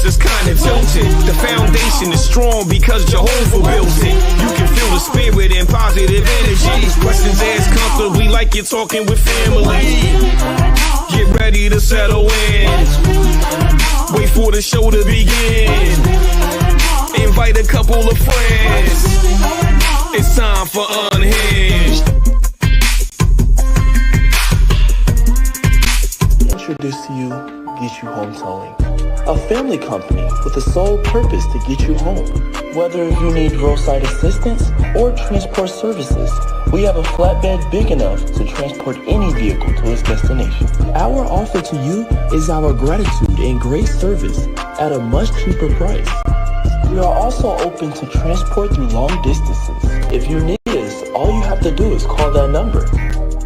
balance is kind of tilted. The foundation is strong because Jehovah built it. You can feel the spirit and positive energy. Questions asked comfortably like you're talking with family. Get ready to settle in. Wait for the show to begin. Invite a couple of friends. It's time for Unhinged. Introduce to you Get You Home Towing, a family company with the sole purpose to get you home. Whether you need roadside assistance or transport services, we have a flatbed big enough to transport any vehicle to its destination. Our offer to you is our gratitude and great service at a much cheaper price. We are also open to transport through long distances. If you need us, all you have to do is call that number.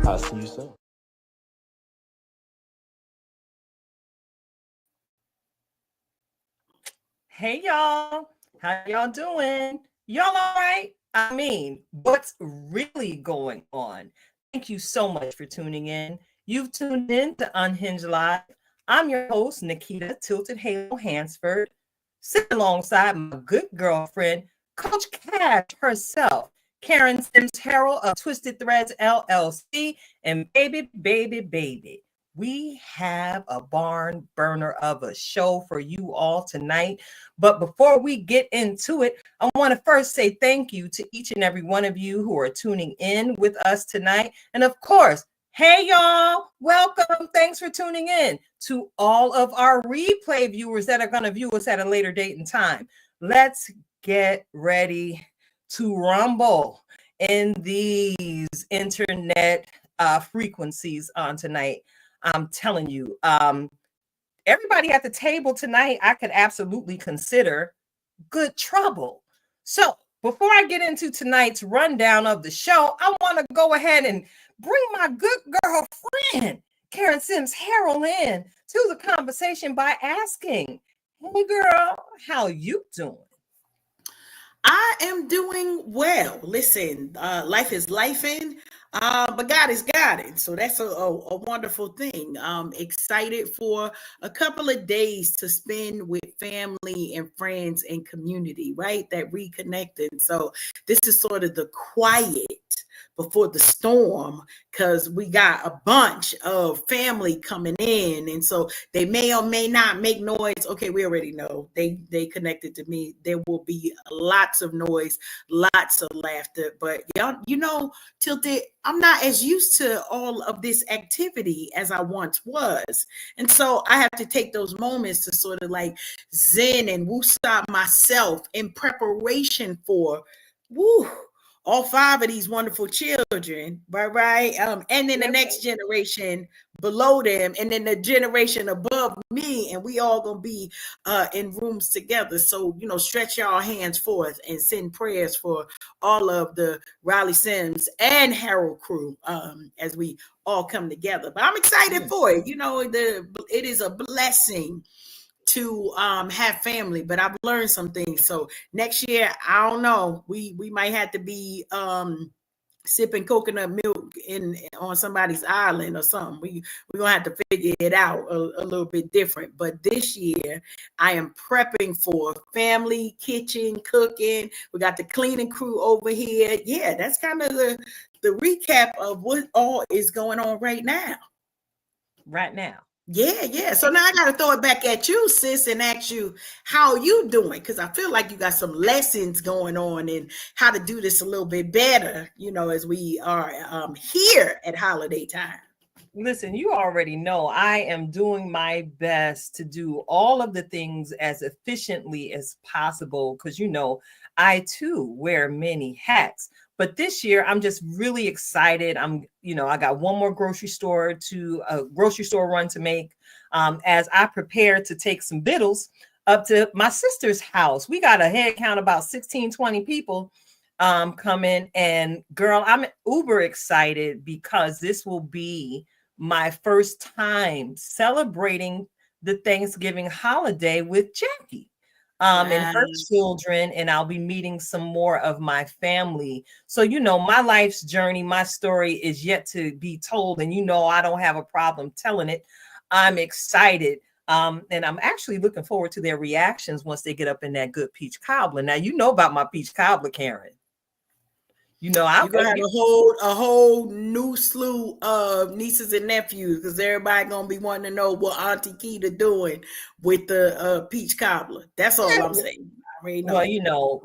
I'll see you soon. Hey y'all, how y'all doing? Y'all all right? I mean, what's really going on? Thank you so much for tuning in. You've tuned in to Unhinged Live. I'm your host, Nikita Tilted Halo Hansford, sitting alongside my good girlfriend, Coach Cash herself, Karen Sims Harrell of Twisted Threads LLC, and baby. We have a barn burner of a show for you all tonight. But before we get into it, I want to first say thank you to each and every one of you who are tuning in with us tonight. And of course, hey y'all, welcome. Thanks for tuning in. To all of our replay viewers that are going to view us at a later date and time. Let's get ready to rumble in these internet frequencies on tonight. I'm telling you, everybody at the table tonight, I could absolutely consider good trouble. So before I get into tonight's rundown of the show, I want to go ahead and bring my good girlfriend, Karen Sims Harrell, in to the conversation by asking, hey girl, how you doing? I am doing well. Listen, life is lifing, but God is guiding. So that's a wonderful thing. Excited for a couple of days to spend with family and friends and community, right? That reconnecting. So this is sort of the quiet before the storm, because we got a bunch of family coming in, and so they may or may not make noise. Okay, we already know they connected to me. There will be lots of noise, lots of laughter, but y'all, you know, Tilted, I'm not as used to all of this activity as I once was, and so I have to take those moments to sort of like zen and woosah myself in preparation for all 5 of these wonderful children, right? And then the next generation below them, and then the generation above me, and we all gonna be in rooms together. So, you know, stretch y'all hands forth and send prayers for all of the Riley Sims and Harold crew as we all come together. But I'm excited for it. You know, it is a blessing to have family, but I've learned some things. So next year, I don't know, we might have to be sipping coconut milk on somebody's island or something. We're gonna have to figure it out a little bit different. But this year, I am prepping for family, kitchen, cooking. We got the cleaning crew over here. Yeah, that's kind of the recap of what all is going on right now. Yeah. So now I got to throw it back at you, sis, and ask you how you doing, because I feel like you got some lessons going on in how to do this a little bit better, you know, as we are here at holiday time. Listen, you already know I am doing my best to do all of the things as efficiently as possible because, you know, I too wear many hats. But this year, I'm just really excited. I got one more grocery store run to make as I prepare to take some biddles up to my sister's house. We got a head count about 16, 20 people coming. And girl, I'm uber excited because this will be my first time celebrating the Thanksgiving holiday with Jackie. And her children, and I'll be meeting some more of my family. So, you know, my life's journey, my story is yet to be told. And, you know, I don't have a problem telling it. I'm excited. And I'm actually looking forward to their reactions once they get up in that good peach cobbler. Now, you know about my peach cobbler, Karen. You know, You're gonna have a whole new slew of nieces and nephews because everybody gonna be wanting to know what Auntie Keita doing with the peach cobbler. That's all I'm saying. I already know. Well, you know,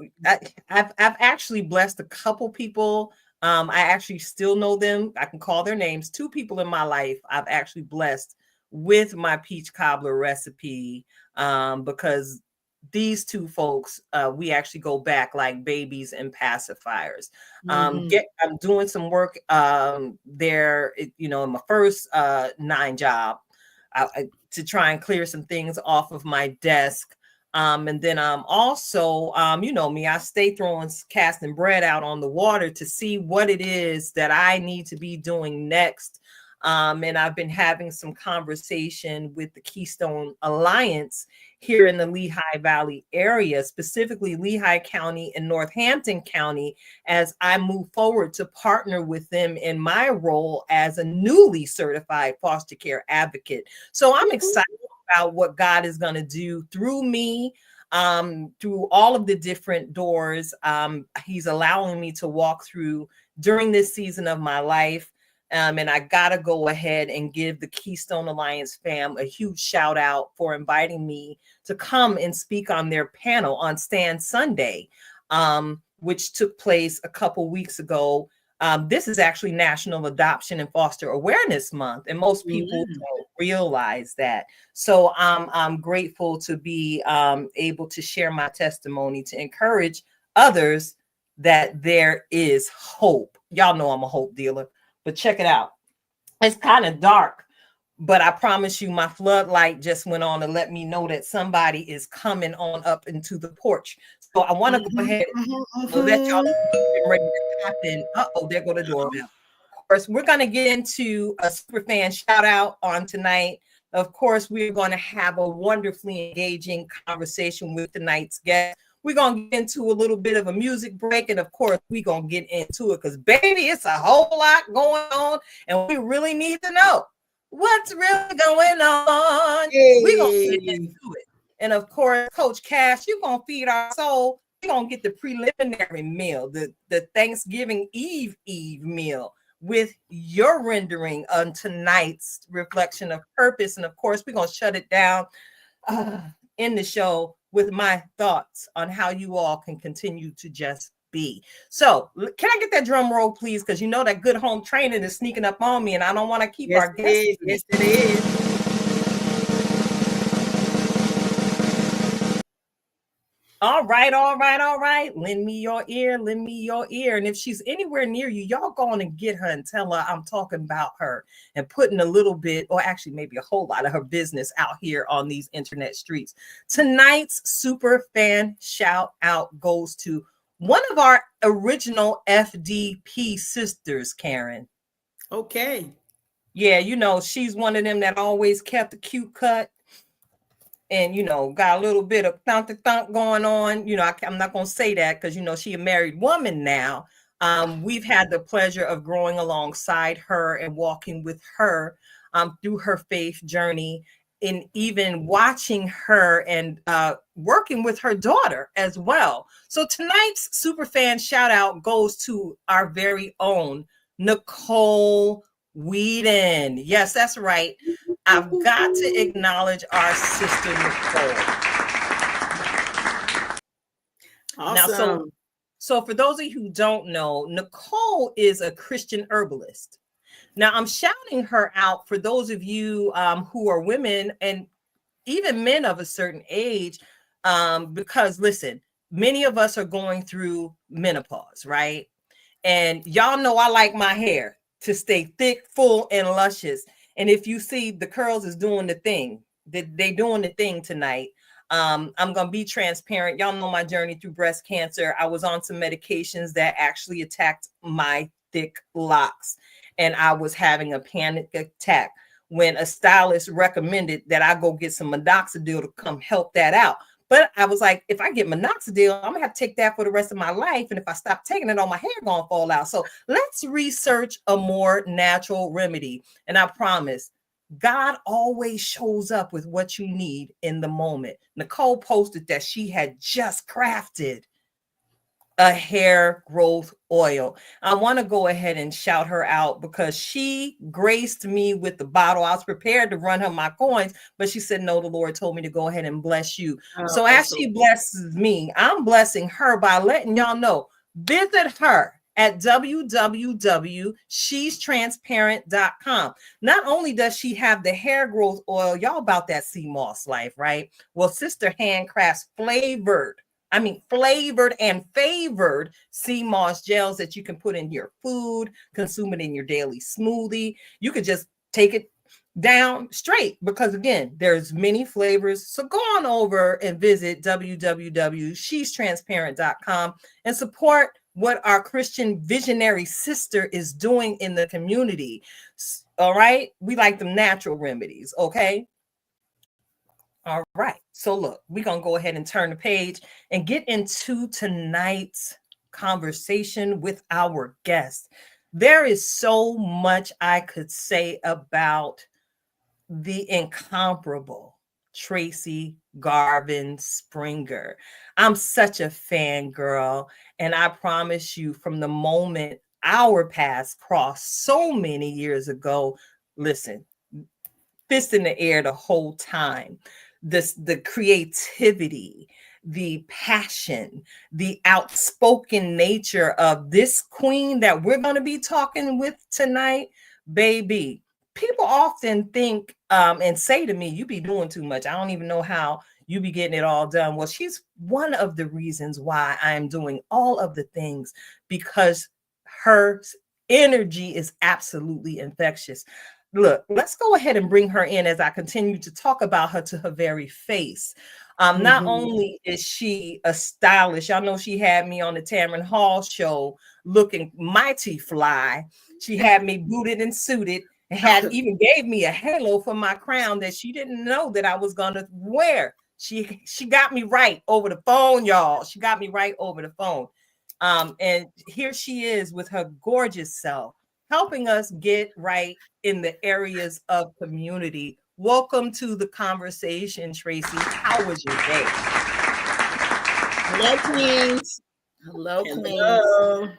I've actually blessed a couple people. I actually still know them. I can call their names. 2 people in my life I've actually blessed with my peach cobbler recipe, because these 2 folks, we actually go back like babies and pacifiers. I'm doing some work there, you know, in my first 9 job, to try and clear some things off of my desk. And then also, you know me, I stay casting bread out on the water to see what it is that I need to be doing next. And I've been having some conversation with the Keystone Alliance here in the Lehigh Valley area, specifically Lehigh County and Northampton County, as I move forward to partner with them in my role as a newly certified foster care advocate. So I'm excited about what God is going to do through me, through all of the different doors He's allowing me to walk through during this season of my life. And I got to go ahead and give the Keystone Alliance fam a huge shout out for inviting me to come and speak on their panel on Stand Sunday, which took place a couple weeks ago. This is actually National Adoption and Foster Awareness Month, and most people don't realize that. So I'm grateful to be able to share my testimony to encourage others that there is hope. Y'all know I'm a hope dealer. But check it out. It's kind of dark, but I promise you my floodlight just went on to let me know that somebody is coming on up into the porch. So I want to go ahead and let y'all get ready to tap in. Uh-oh, there go the doorbell. Of course, we're going to get into a super fan shout out on tonight. Of course, we're going to have a wonderfully engaging conversation with tonight's guest. We're going to get into a little bit of a music break. And of course, we're going to get into it because, baby, it's a whole lot going on. And we really need to know what's really going on. We're going to get into it. And of course, Coach Cash, you're going to feed our soul. You're going to get the preliminary meal, the Thanksgiving Eve meal with your rendering on tonight's reflection of purpose. And of course, we're going to shut it down in the show with my thoughts on how you all can continue to just be. So can I get that drum roll, please? Because you know that good home training is sneaking up on me and I don't want to keep our guests. Yes, it is. All right. Lend me your ear. And if she's anywhere near you, y'all go on and get her and tell her I'm talking about her and putting a little bit, or actually maybe a whole lot of her business out here on these internet streets. Tonight's super fan shout out goes to one of our original FDP sisters, Karen. Okay. Yeah, you know, she's one of them that always kept a cute cut. And, you know, got a little bit of thunk going on. You know, I'm not going to say that because, you know, she's a married woman now. We've had the pleasure of growing alongside her and walking with her through her faith journey, and even watching her and working with her daughter as well. So tonight's superfan shout out goes to our very own Nicole Whedon. Yes, that's right. I've got to acknowledge our sister Nicole. Awesome. Now, so for those of you who don't know, Nicole is a Christian herbalist. Now, I'm shouting her out for those of you who are women and even men of a certain age, because listen, many of us are going through menopause, right? And y'all know I like my hair to stay thick, full, and luscious. And if you see the curls is doing the thing, they doing the thing tonight. I'm going to be transparent. Y'all know my journey through breast cancer. I was on some medications that actually attacked my thick locks. And I was having a panic attack when a stylist recommended that I go get some minoxidil to come help that out. But I was like, if I get minoxidil, I'm gonna have to take that for the rest of my life. And if I stop taking it, all my hair gonna fall out. So let's research a more natural remedy. And I promise God always shows up with what you need in the moment. Nicole posted that she had just crafted a hair growth oil. I want to go ahead and shout her out because she graced me with the bottle. I was prepared to run her my coins, but she said, no, the Lord told me to go ahead and bless you. So as she blesses me, I'm blessing her by letting y'all know, visit her at www.she'stransparent.com. Not only does she have the hair growth oil, y'all about that sea moss life, right? Well, Sister handcrafts flavored and favored sea moss gels that you can put in your food, consume it in your daily smoothie. You could just take it down straight because, again, there's many flavors. So go on over and visit www.she'stransparent.com and support what our Christian visionary sister is doing in the community. All right? We like them natural remedies, okay? All right. So look, we're going to go ahead and turn the page and get into tonight's conversation with our guest. There is so much I could say about the incomparable Tracie Garvin-Springer. I'm such a fangirl, and I promise you, from the moment our paths crossed so many years ago, listen, fist in the air the whole time. The creativity, the passion, the outspoken nature of this queen that we're going to be talking with tonight, baby. People often think and say to me, you be doing too much. I don't even know how you be getting it all done. Well, she's one of the reasons why I am doing all of the things, because her energy is absolutely infectious. Look, let's go ahead and bring her in as I continue to talk about her to her very face. Not only is she a stylist, y'all know she had me on the Tamron Hall show looking mighty fly. She had me booted and suited, and had even gave me a halo for my crown that she didn't know that I was gonna wear. She got me right over the phone, y'all. She got me right over the phone. And here she is with her gorgeous self, helping us get right in the areas of community. Welcome to the conversation, Tracie. How was your day? Hello, queens. Hello, queens.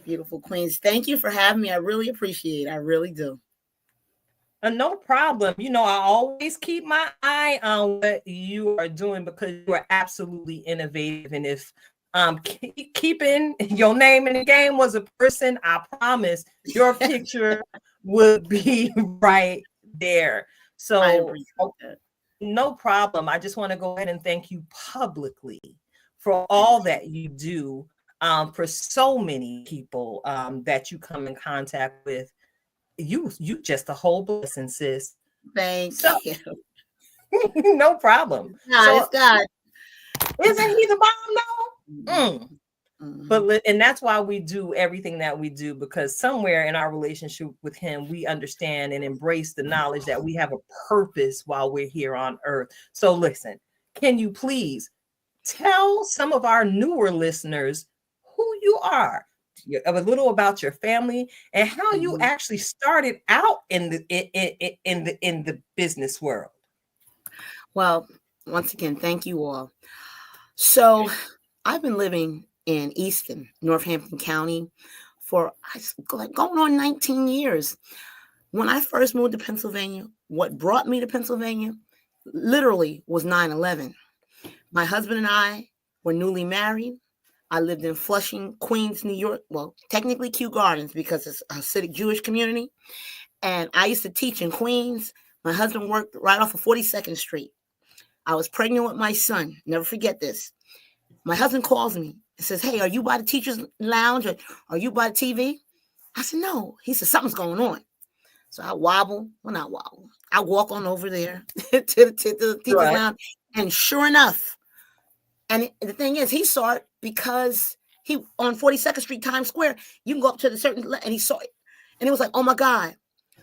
Beautiful queens. Thank you for having me. I really appreciate it. I really do. No problem. You know, I always keep my eye on what you are doing because you are absolutely innovative. And if keeping your name in the game was a person, I promise your picture would be right there. So no problem. I just want to go ahead and thank you publicly for all that you do for so many people that you come in contact with. You just a whole blessing, sis. Thank you. No problem. It's God. Isn't he the bomb though? But and that's why we do everything that we do, because somewhere in our relationship with him, we understand and embrace the knowledge that we have a purpose while we're here on earth. So listen, can you please tell some of our newer listeners who you are, a little about your family, and how you actually started out in the business world? Well, once again, thank you all. So I've been living in Easton, Northampton County for going on 19 years. When I first moved to Pennsylvania, what brought me to Pennsylvania literally was 9/11. My husband and I were newly married. I lived in Flushing, Queens, New York. Well, technically Kew Gardens because it's a Hasidic Jewish community. And I used to teach in Queens. My husband worked right off of 42nd Street. I was pregnant with my son. Never forget this. My husband calls me and says, hey, are you by the teacher's lounge or are you by the TV? I said, no. He said, something's going on. So I not wobble. I walk on over there to the teacher's lounge. And sure enough, and the thing is, he saw it because he on 42nd Street, Times Square, you can go up to the certain, and he saw it. And it was like, oh my God.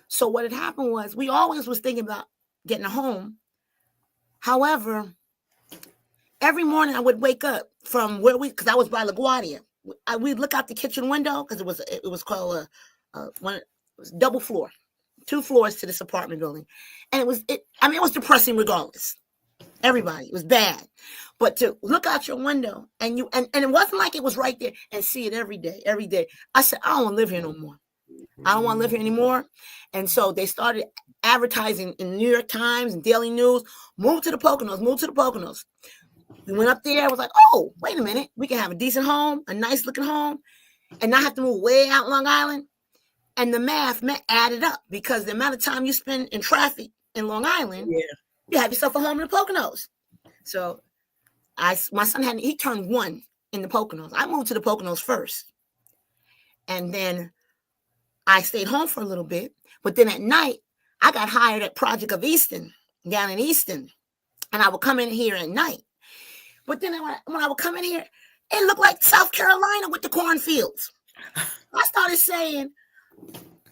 So what had happened was we always was thinking about getting a home. However, every morning I would wake up from where because I was by LaGuardia. We'd look out the kitchen window because it was called it was double floor. 2 floors to this apartment building. And it was depressing regardless. Everybody, it was bad. But to look out your window and it wasn't like it was right there and see it every day. I said, I don't want to live here no more. I don't want to live here anymore. And so they started advertising in the New York Times and Daily News, move to the Poconos. We went up there. I was like, oh, wait a minute. We can have a decent home, a nice looking home, and not have to move way out Long Island. And the math added up because the amount of time you spend in traffic in Long Island, you have yourself a home in the Poconos. So my son he turned 1 in the Poconos. I moved to the Poconos first. And then I stayed home for a little bit. But then at night, I got hired at Project of Easton, down in Easton. And I would come in here at night. But then when I would come in here, it looked like South Carolina with the cornfields. I started saying,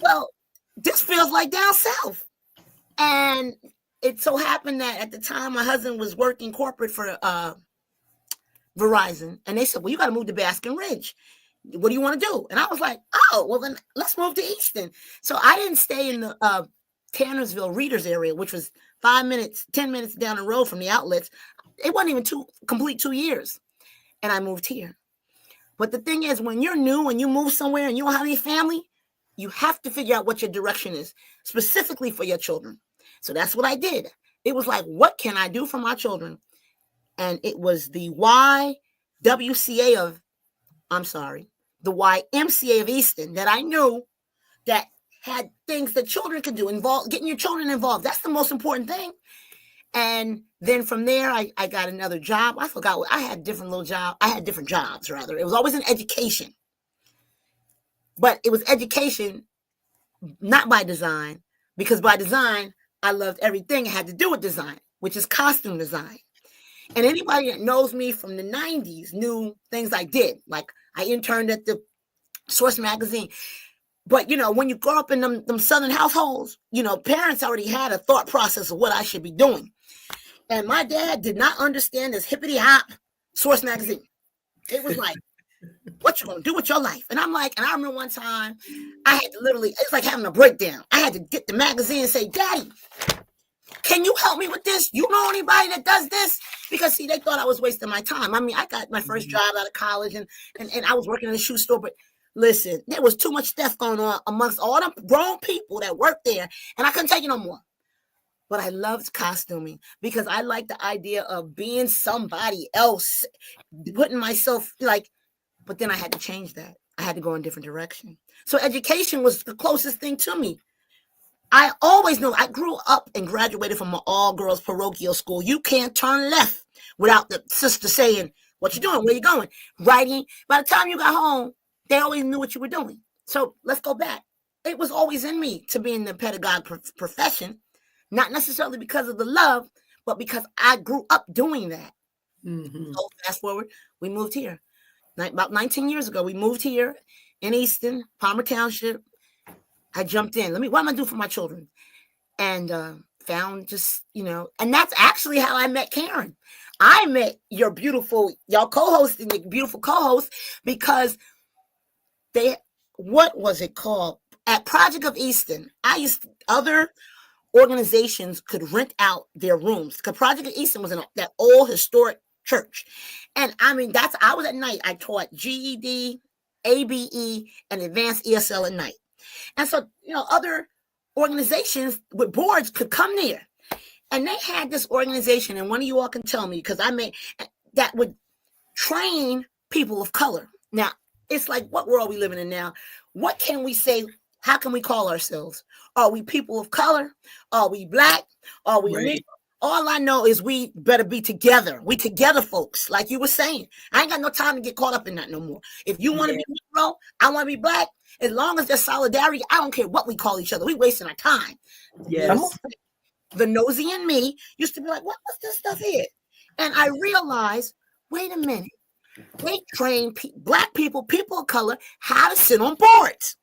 well, this feels like down south. And it so happened that at the time, my husband was working corporate for Verizon. And they said, well, you got to move to Baskin Ridge. What do you want to do? And I was like, oh, well, then let's move to Easton. So I didn't stay in the Tannersville Readers area, which was 10 minutes down the road from the outlets. It wasn't even 2 years. And I moved here. But the thing is, when you're new and you move somewhere and you don't have any family, you have to figure out what your direction is, specifically for your children. So that's what I did. It was like, what can I do for my children? And it was the YMCA of Easton that I knew that had things that children could do, getting your children involved. That's the most important thing. And then from there, I got another job. I forgot what I had different jobs, rather. It was always in education. But it was education, not by design, because by design, I loved everything that had to do with design, which is costume design. And anybody that knows me from the 90s knew things I did. Like I interned at the Source magazine. But, when you grow up in them Southern households, parents already had a thought process of what I should be doing. And my dad did not understand this hippity hop Source magazine. It was like, what you gonna do with your life? And I'm like, and I remember one time I had to it's like having a breakdown. I had to get the magazine and say, Daddy, can you help me with this? You know anybody that does this? Because see, they thought I was wasting my time. I mean, I got my first job out of college and I was working in a shoe store, but listen, there was too much stuff going on amongst all the grown people that worked there, and I couldn't take it no more. But I loved costuming because I liked the idea of being somebody else, putting myself but then I had to change that. I had to go in a different direction. So education was the closest thing to me. I always knew I grew up and graduated from an all-girls parochial school. You can't turn left without the sister saying, what you doing? Where you going? Writing. By the time you got home, they always knew what you were doing. So let's go back. It was always in me to be in the pedagogue profession, not necessarily because of the love, but because I grew up doing that. Mm-hmm. So fast forward, we moved here. About 19 years ago, we moved here in Easton, Palmer Township. I jumped in. What am I going to do for my children? And found and that's actually how I met Karen. I met y'all co-hosting, the beautiful co-host, because what was it called? At Project of Easton, other organizations could rent out their rooms. Because Project of Easton was in that old historic church. And I mean, I was at night. I taught GED, ABE, and advanced ESL at night. And so, other organizations with boards could come there. And they had this organization, and one of you all can tell me, because that would train people of color. Now, it's like, what world are we living in now? What can we say? How can we call ourselves? Are we people of color? Are we Black? Are we Negro? All I know is we better be together. We together, folks. Like you were saying, I ain't got no time to get caught up in that no more. If you want to be Negro, I want to be Black. As long as there's solidarity, I don't care what we call each other. We wasting our time. Yes. The nosy in me used to be like, what's this stuff here? And I realized, wait a minute. They train Black people of color, how to sit on boards.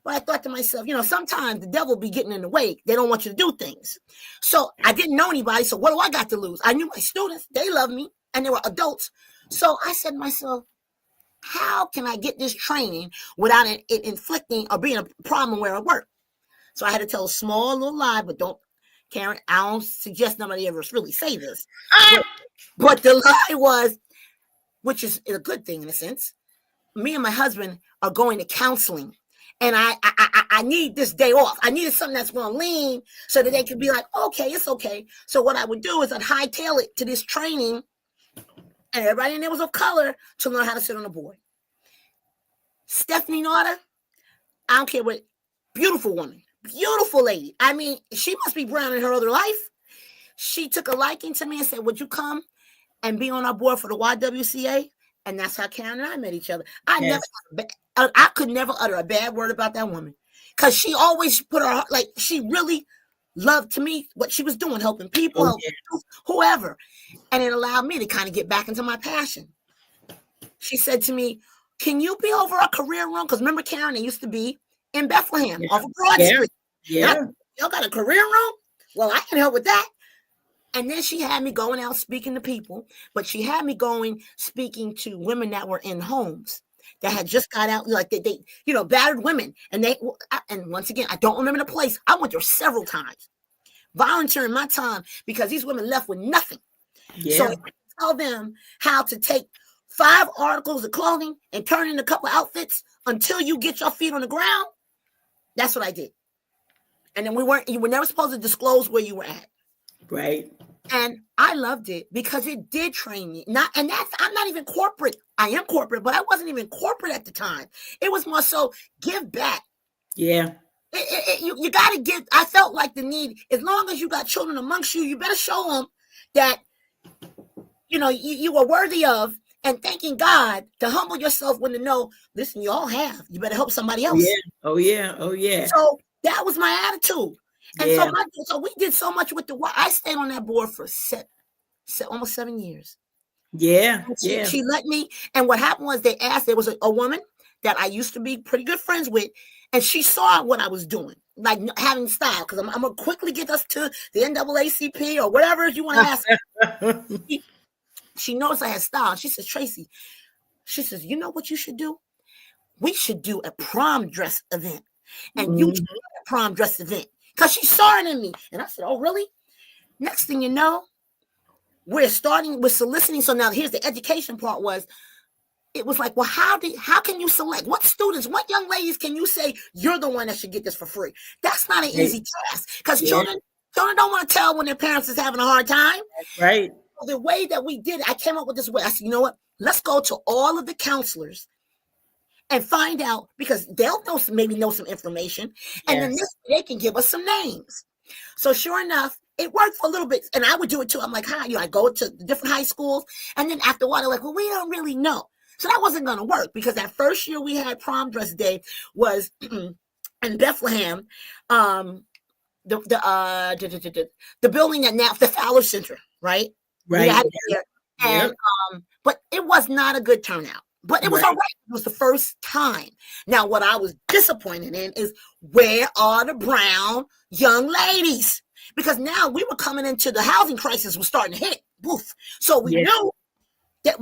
But I thought to myself, sometimes the devil be getting in the way. They don't want you to do things. So I didn't know anybody. So what do I got to lose? I knew my students. They love me. And they were adults. So I said to myself, how can I get this training without it inflicting or being a problem where I work? So I had to tell a small little lie, but don't, Karen, I don't suggest nobody ever really say this. But the lie was, which is a good thing in a sense, me and my husband are going to counseling, and I need this day off. I needed something that's going to lean so that they could be like, okay, it's okay. So what I would do is I'd hightail it to this training, and everybody in there was of color to learn how to sit on a board. Stephanie Naughter, I don't care what, beautiful woman, beautiful lady. I mean, she must be brown in her other life. She took a liking to me and said, would you come and be on our board for the YWCA? And that's how Karen and I met each other. I could never utter a bad word about that woman, because she always put her, like, she really loved to me what she was doing, helping people, helping whoever. And it allowed me to kind of get back into my passion. She said to me, can you be over our career room? Because remember, Karen, it used to be in Bethlehem off of Broad Street. Yeah. Y'all got a career room? Well, I can help with that. And then she had me going out speaking to people, but she had me going speaking to women that were in homes that had just got out, like they battered women. And once again, I don't remember the place. I went there several times, volunteering my time, because these women left with nothing. Yeah. So I tell them how to take 5 articles of clothing and turn in a couple of outfits until you get your feet on the ground. That's what I did. And then you were never supposed to disclose where you were at. Right. And I loved it because it did train me. I'm not even corporate. I am corporate, but I wasn't even corporate at the time. It was more so give back. Yeah. You got to give. I felt like the need, as long as you got children amongst you, you better show them that, you are worthy of, and thanking God to humble yourself when to know, listen, you all have. You better help somebody else. Yeah. Oh, yeah. Oh, yeah. So that was my attitude. And so we did so much with I stayed on that board for almost 7 years. Yeah. She let me. And what happened was there was a woman that I used to be pretty good friends with, and she saw what I was doing, like having style, because I'm going to quickly get us to the NAACP or whatever you want to ask. She noticed I had style. She says, Tracie, she says, you know what you should do? We should do a prom dress event. And you should do a prom dress event. Because she saw it in me. And I said, oh, really? Next thing you know, we're soliciting. So now here's the education part it was like, well, how can you select? What students, what young ladies can you say you're the one that should get this for free? That's not an easy task, because children don't want to tell when their parents is having a hard time. Right. So the way that we did it, I came up with this way. I said, you know what? Let's go to all of the counselors and find out, because they'll maybe know some information, and then they can give us some names. So sure enough, it worked for a little bit, and I would do it too. I'm like, I go to different high schools, and then after a while, they're like, well, we don't really know. So that wasn't going to work, because that first year we had prom dress day was in Bethlehem, the building that now the Fowler Center, right? Right. And but it was not a good turnout. But it was all right. It was the first time. Now, what I was disappointed in is, where are the brown young ladies? Because now we were coming into the housing crisis was starting to hit. Boof. So we knew that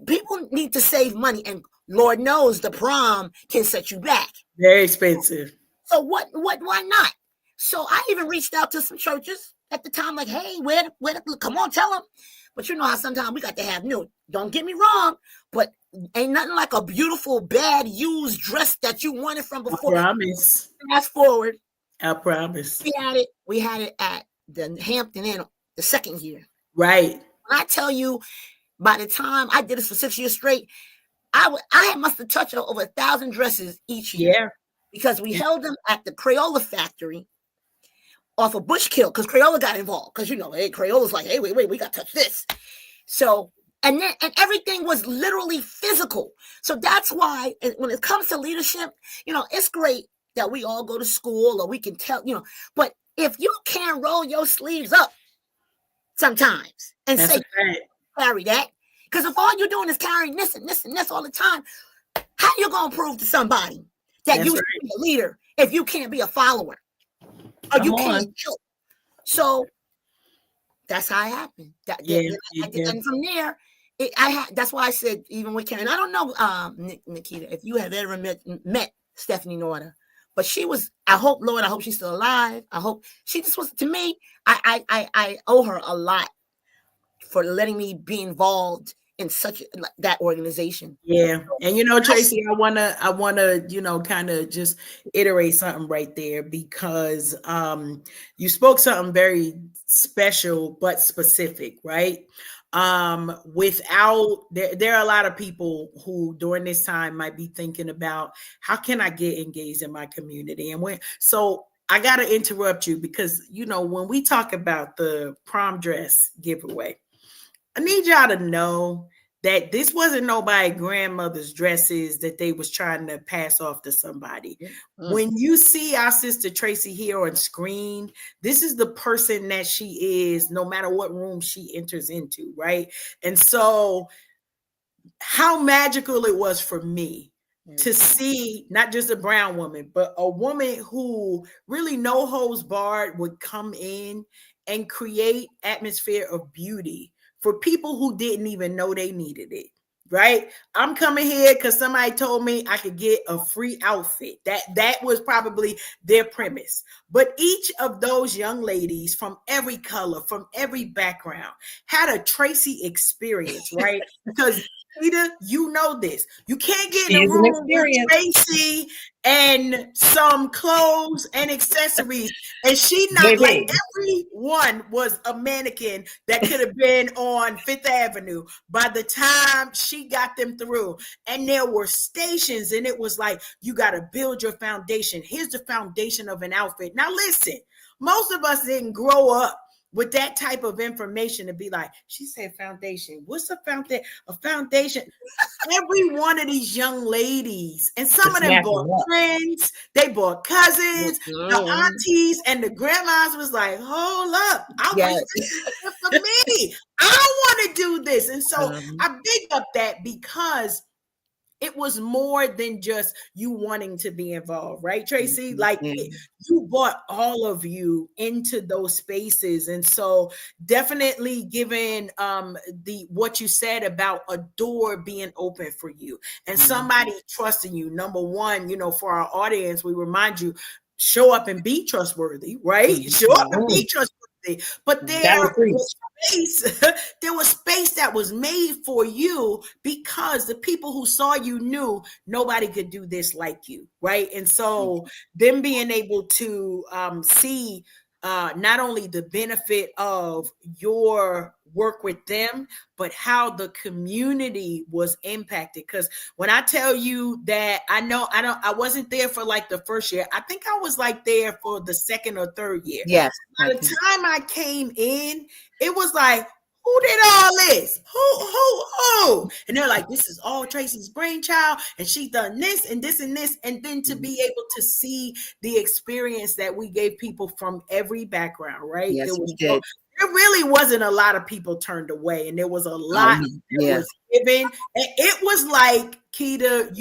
people need to save money. And Lord knows the prom can set you back. Very expensive. So why not? So I even reached out to some churches at the time, like, hey, come on, tell them. But you know how sometimes we got to have new. Don't get me wrong, but ain't nothing like a beautiful, bad, used dress that you wanted from before. I promise. Fast forward. I promise. We had it at the Hampton Inn the second year. Right. When I tell you, by the time I did this for 6 years straight, I must have touched over 1,000 dresses each year. Yeah. Because we held them at the Crayola factory off of Bushkill, because Crayola got involved. Because Crayola's like, hey, wait, we got to touch this. So, and everything was literally physical. So that's why when it comes to leadership, it's great that we all go to school, or we can tell, but if you can't roll your sleeves up sometimes and that's say, carry that, because if all you're doing is carrying this and this and this all the time, how you going to prove to somebody that you should be a leader if you can't be a follower? Or you can't help. So that's how it happened. And from there, that's why I said, even with Karen, I don't know, Nikita, if you have ever met Stephanie Naughter, But she was, I hope, Lord, I hope she's still alive. I hope she just was, to me, I owe her a lot for letting me be involved in such that organization. Yeah. And Tracie, I wanna, kind of just iterate something right there, because you spoke something very special but specific, right? Without there are a lot of people who during this time might be thinking about, how can I get engaged in my community? And so I gotta interrupt you, because when we talk about the prom dress giveaway, I need y'all to know that this wasn't nobody grandmother's dresses that they was trying to pass off to somebody. When you see our sister Tracie here on screen, this is the person that she is, no matter what room she enters into, right? And so how magical it was for me to see not just a brown woman, but a woman who really no holds barred would come in and create atmosphere of beauty for people who didn't even know they needed it, right? I'm coming here because somebody told me I could get a free outfit. That was probably their premise. But each of those young ladies from every color, from every background, had a Tracie experience, right? Because Peter, you know this. You can't get in a room with Tracie and some clothes and accessories, and she not like everyone was a mannequin that could have been on Fifth Avenue by the time she got them through. And there were stations, and it was like, you got to build your foundation. Here's the foundation of an outfit. Now listen, most of us didn't grow up with that type of information to be like, she said foundation. What's a foundation? A foundation. Every one of these young ladies, and some of them bought friends, they bought cousins, the aunties, and the grandmas was like, hold up, I wish this was for me. I want to do this. And so I big up that, because it was more than just you wanting to be involved, right, Tracie? Like you brought all of you into those spaces. And so definitely given what you said about a door being open for you and somebody trusting you. Number one, for our audience, we remind you, show up and be trustworthy, right? Show up and be trustworthy. But there was space that was made for you, because the people who saw you knew nobody could do this like you, right? And so them being able to see not only the benefit of your work with them, but how the community was impacted. Because when I tell you that I wasn't there for like the first year. I think I was like there for the second or third year. Yes. By the time I came in, it was like, who did all this? Who? And they're like, this is all Tracie's brainchild, and she done this and this and this. And then to be able to see the experience that we gave people from every background, right? Yes, we did. There really wasn't a lot of people turned away, and there was a lot that was given. And it was like, Keita,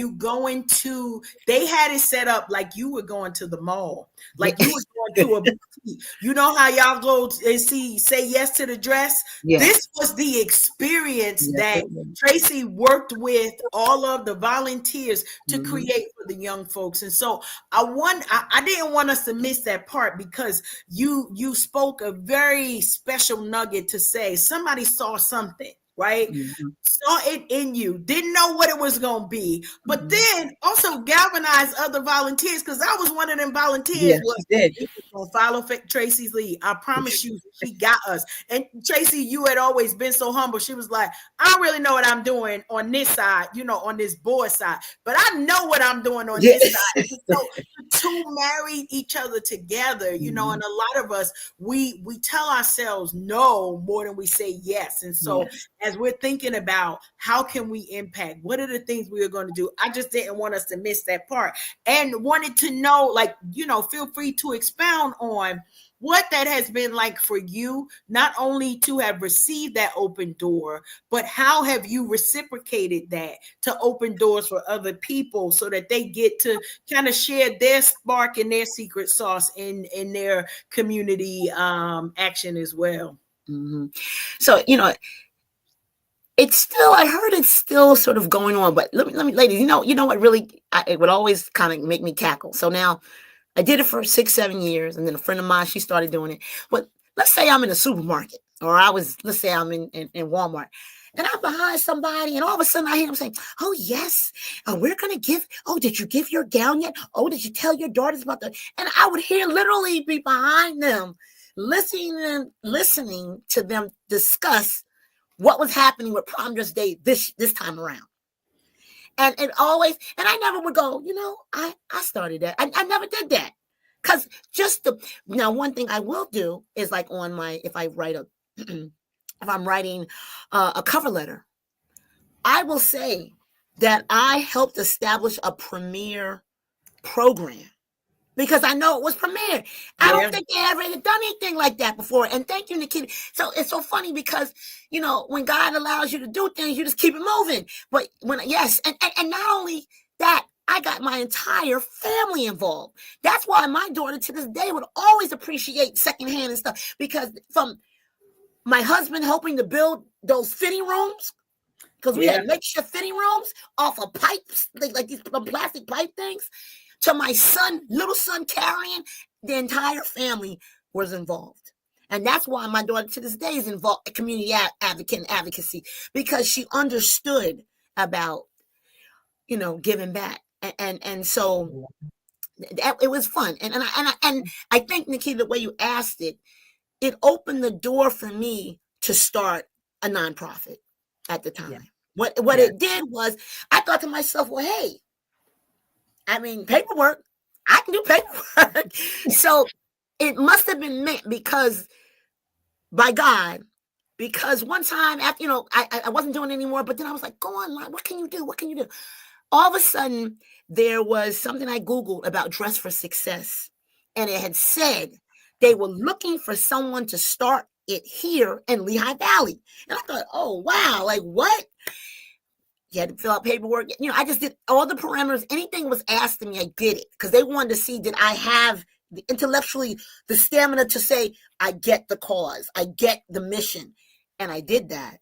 they had it set up like you were going to the mall, like you were going to a boutique. You know how y'all go and say yes to the dress? This was the experience that Tracie worked with all of the volunteers to create for the young folks. And so I didn't want us to miss that part, because you spoke a very special nugget to say somebody saw something, right? Saw it in you, didn't know what it was going to be, but then also galvanized other volunteers, because I was one of them volunteers. Gonna follow Tracie's lead. I promise you, she got us. And Tracie, you had always been so humble. She was like, I don't really know what I'm doing on this side, on this board side, but I know what I'm doing on this side. So the two married each other together, and a lot of us, we tell ourselves no more than we say yes. And so as we're thinking about how can we impact, what are the things we are going to do, I just didn't want us to miss that part, and wanted to know, like, feel free to expound on what that has been like for you, not only to have received that open door, but how have you reciprocated that to open doors for other people so that they get to kind of share their spark and their secret sauce in their community action as well. So, It's still, I heard it's still sort of going on, but let me, ladies, you know what really, it would always kind of make me cackle. So now I did it for 6, 7 years, and then a friend of mine, she started doing it. But let's say I'm in a supermarket, or let's say I'm in Walmart, and I'm behind somebody, and all of a sudden I hear them saying, "Oh yes, we're gonna give. Oh, did you give your gown yet? Oh, did you tell your daughters about the?" And I would literally be behind them, listening to them discuss what was happening with prom dress day this time around. And it always, and I never would go, I started that. I never did that. Because now one thing I will do is like if I write if I'm writing a cover letter, I will say that I helped establish a premier program. Because I know it was premiere. I don't think they ever done anything like that before. And thank you, Nikita. So it's so funny because, when God allows you to do things, you just keep it moving. But and not only that, I got my entire family involved. That's why my daughter to this day would always appreciate secondhand and stuff. Because from my husband helping to build those fitting rooms, because we had makeshift fitting rooms off of pipes, like these plastic pipe things, to my little son carrying, the entire family was involved. And that's why my daughter to this day is involved in community advocate and advocacy, because she understood about, giving back. And so it was fun. And I think, Nikita, the way you asked it, it opened the door for me to start a nonprofit at the time. Yeah. What it did was, I thought to myself, well, hey, paperwork, I can do paperwork. So it must have been meant by God, because one time after, I wasn't doing it anymore, but then I was like, go online. What can you do? What can you do? All of a sudden, there was something I Googled about Dress for Success, and it had said they were looking for someone to start it here in Lehigh Valley. And I thought, oh, wow, like what? You had to fill out paperwork. I just did all the parameters. Anything was asked of me, I did it, because they wanted to see, did I have intellectually the stamina to say, I get the cause, I get the mission. And I did that.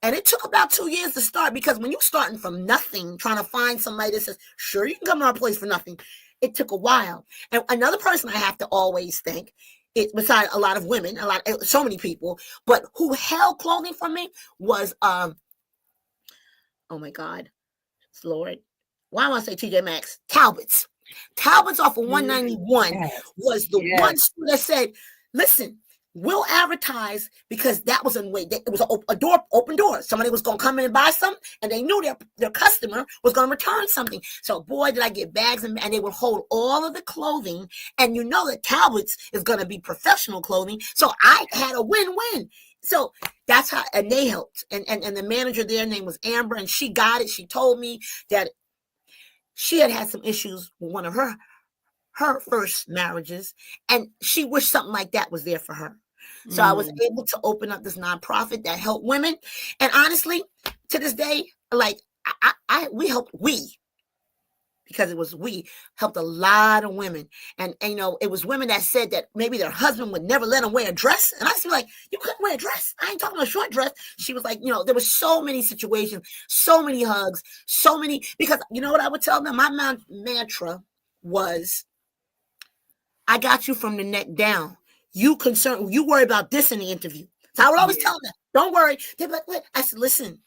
And it took about 2 years to start, because when you're starting from nothing, trying to find somebody that says, sure, you can come to our place for nothing, it took a while. And another person I have to always thank, besides a lot of women, so many people, but who held clothing for me was, oh my God, Lord, why want I say TJ Maxx? Talbot's off of 191 was the one store that said, listen, we'll advertise, because that was a way. It was open door. Somebody was going to come in and buy something, and they knew their customer was going to return something. So boy, did I get bags, and they would hold all of the clothing. And that Talbot's is going to be professional clothing. So I had a win-win. So that's how, and they helped. And the manager there, name was Amber, and she got it. She told me that she had some issues with one of her first marriages, and she wished something like that was there for her. So I was able to open up this nonprofit that helped women. And honestly, to this day, like we helped a lot of women. And it was women that said that maybe their husband would never let them wear a dress. And I was like, you couldn't wear a dress. I ain't talking about a short dress. She was like, there were so many situations, so many hugs, because you know what I would tell them? My mantra was, I got you from the neck down. You worry about this in the interview. So I would always tell them, don't worry. They'd be like, what? I said, listen,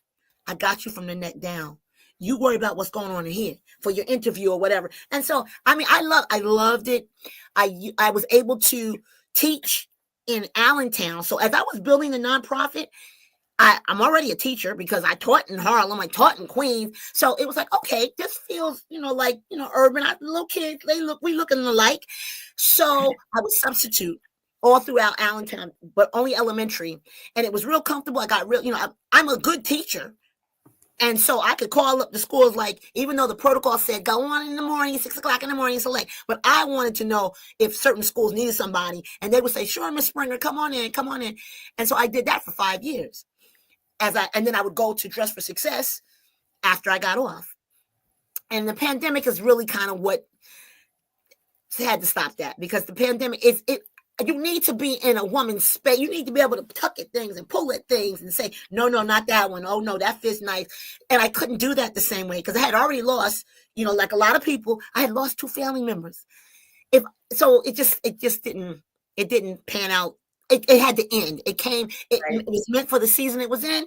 I got you from the neck down. You worry about what's going on in here for your interview or whatever. And so, I loved it. I was able to teach in Allentown. So as I was building the nonprofit, I'm already a teacher, because I taught in Harlem, I taught in Queens. So it was like, okay, this feels, like, urban. Little kids, we looking alike. So I would substitute all throughout Allentown, but only elementary. And it was real comfortable. I got I'm a good teacher. And so I could call up the schools, like, even though the protocol said go on in the morning, 6 o'clock in the morning, select. But I wanted to know if certain schools needed somebody. And they would say, sure, Miss Springer, come on in. And so I did that for 5 years. And then I would go to Dress for Success after I got off. And the pandemic is really kind of what had to stop that, because the pandemic you need to be in a woman's space. You need to be able to tuck at things and pull at things and say, no, not that one. Oh no, that fits nice. And I couldn't do that the same way because I had already lost, like a lot of people, I had lost 2 family members. So it just didn't pan out. It had to end. It was meant for the season it was in.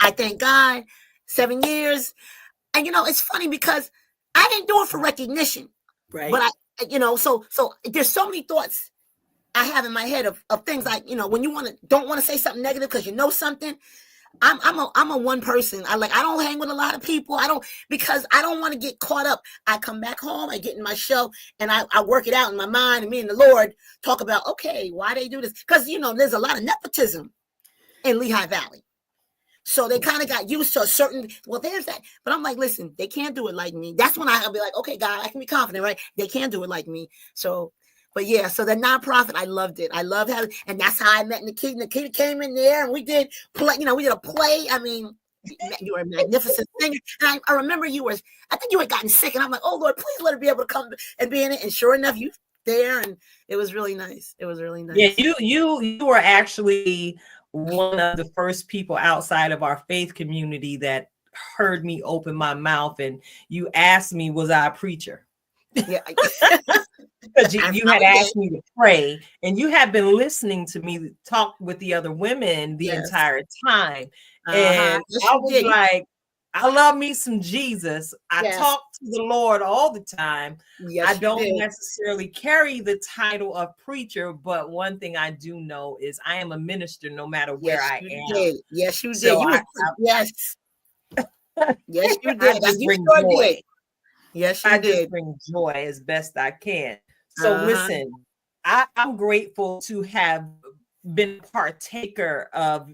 I thank God, 7 years. And it's funny because I didn't do it for recognition. Right. But so there's so many thoughts I have in my head of things like, when you don't want to say something negative because something. I'm a one person. I don't hang with a lot of people. Because I don't want to get caught up. I come back home, I get in my show, and I work it out in my mind, and me and the Lord talk about, okay, why they do this? Because there's a lot of nepotism in Lehigh Valley. So they kind of got used to a certain, there's that. But I'm like, listen, they can't do it like me. That's when I'll be like, okay, God, I can be confident, right? They can't do it like me. So, but yeah, so the nonprofit, I loved it. I loved having, and that's how I met Nikita. Nikita came in there and we did play, we did a play. I mean, you were a magnificent singer. And I remember I think you had gotten sick. And I'm like, oh Lord, please let her be able to come and be in it. And sure enough, you there. And it was really nice. It was really nice. Yeah, you were actually one of the first people outside of our faith community that heard me open my mouth, and you asked me, was I a preacher? Yeah. Because you had asked me to pray, and you had been listening to me talk with the other women the entire time. And I was like, I love me some Jesus. I talk to the Lord all the time. I don't necessarily carry the title of preacher, but one thing I do know is I am a minister no matter where I am. Yes, you did. So yes, you did. I just bring joy. Yes, you I did. just bring joy as best I can. So listen, I'm grateful to have been a partaker of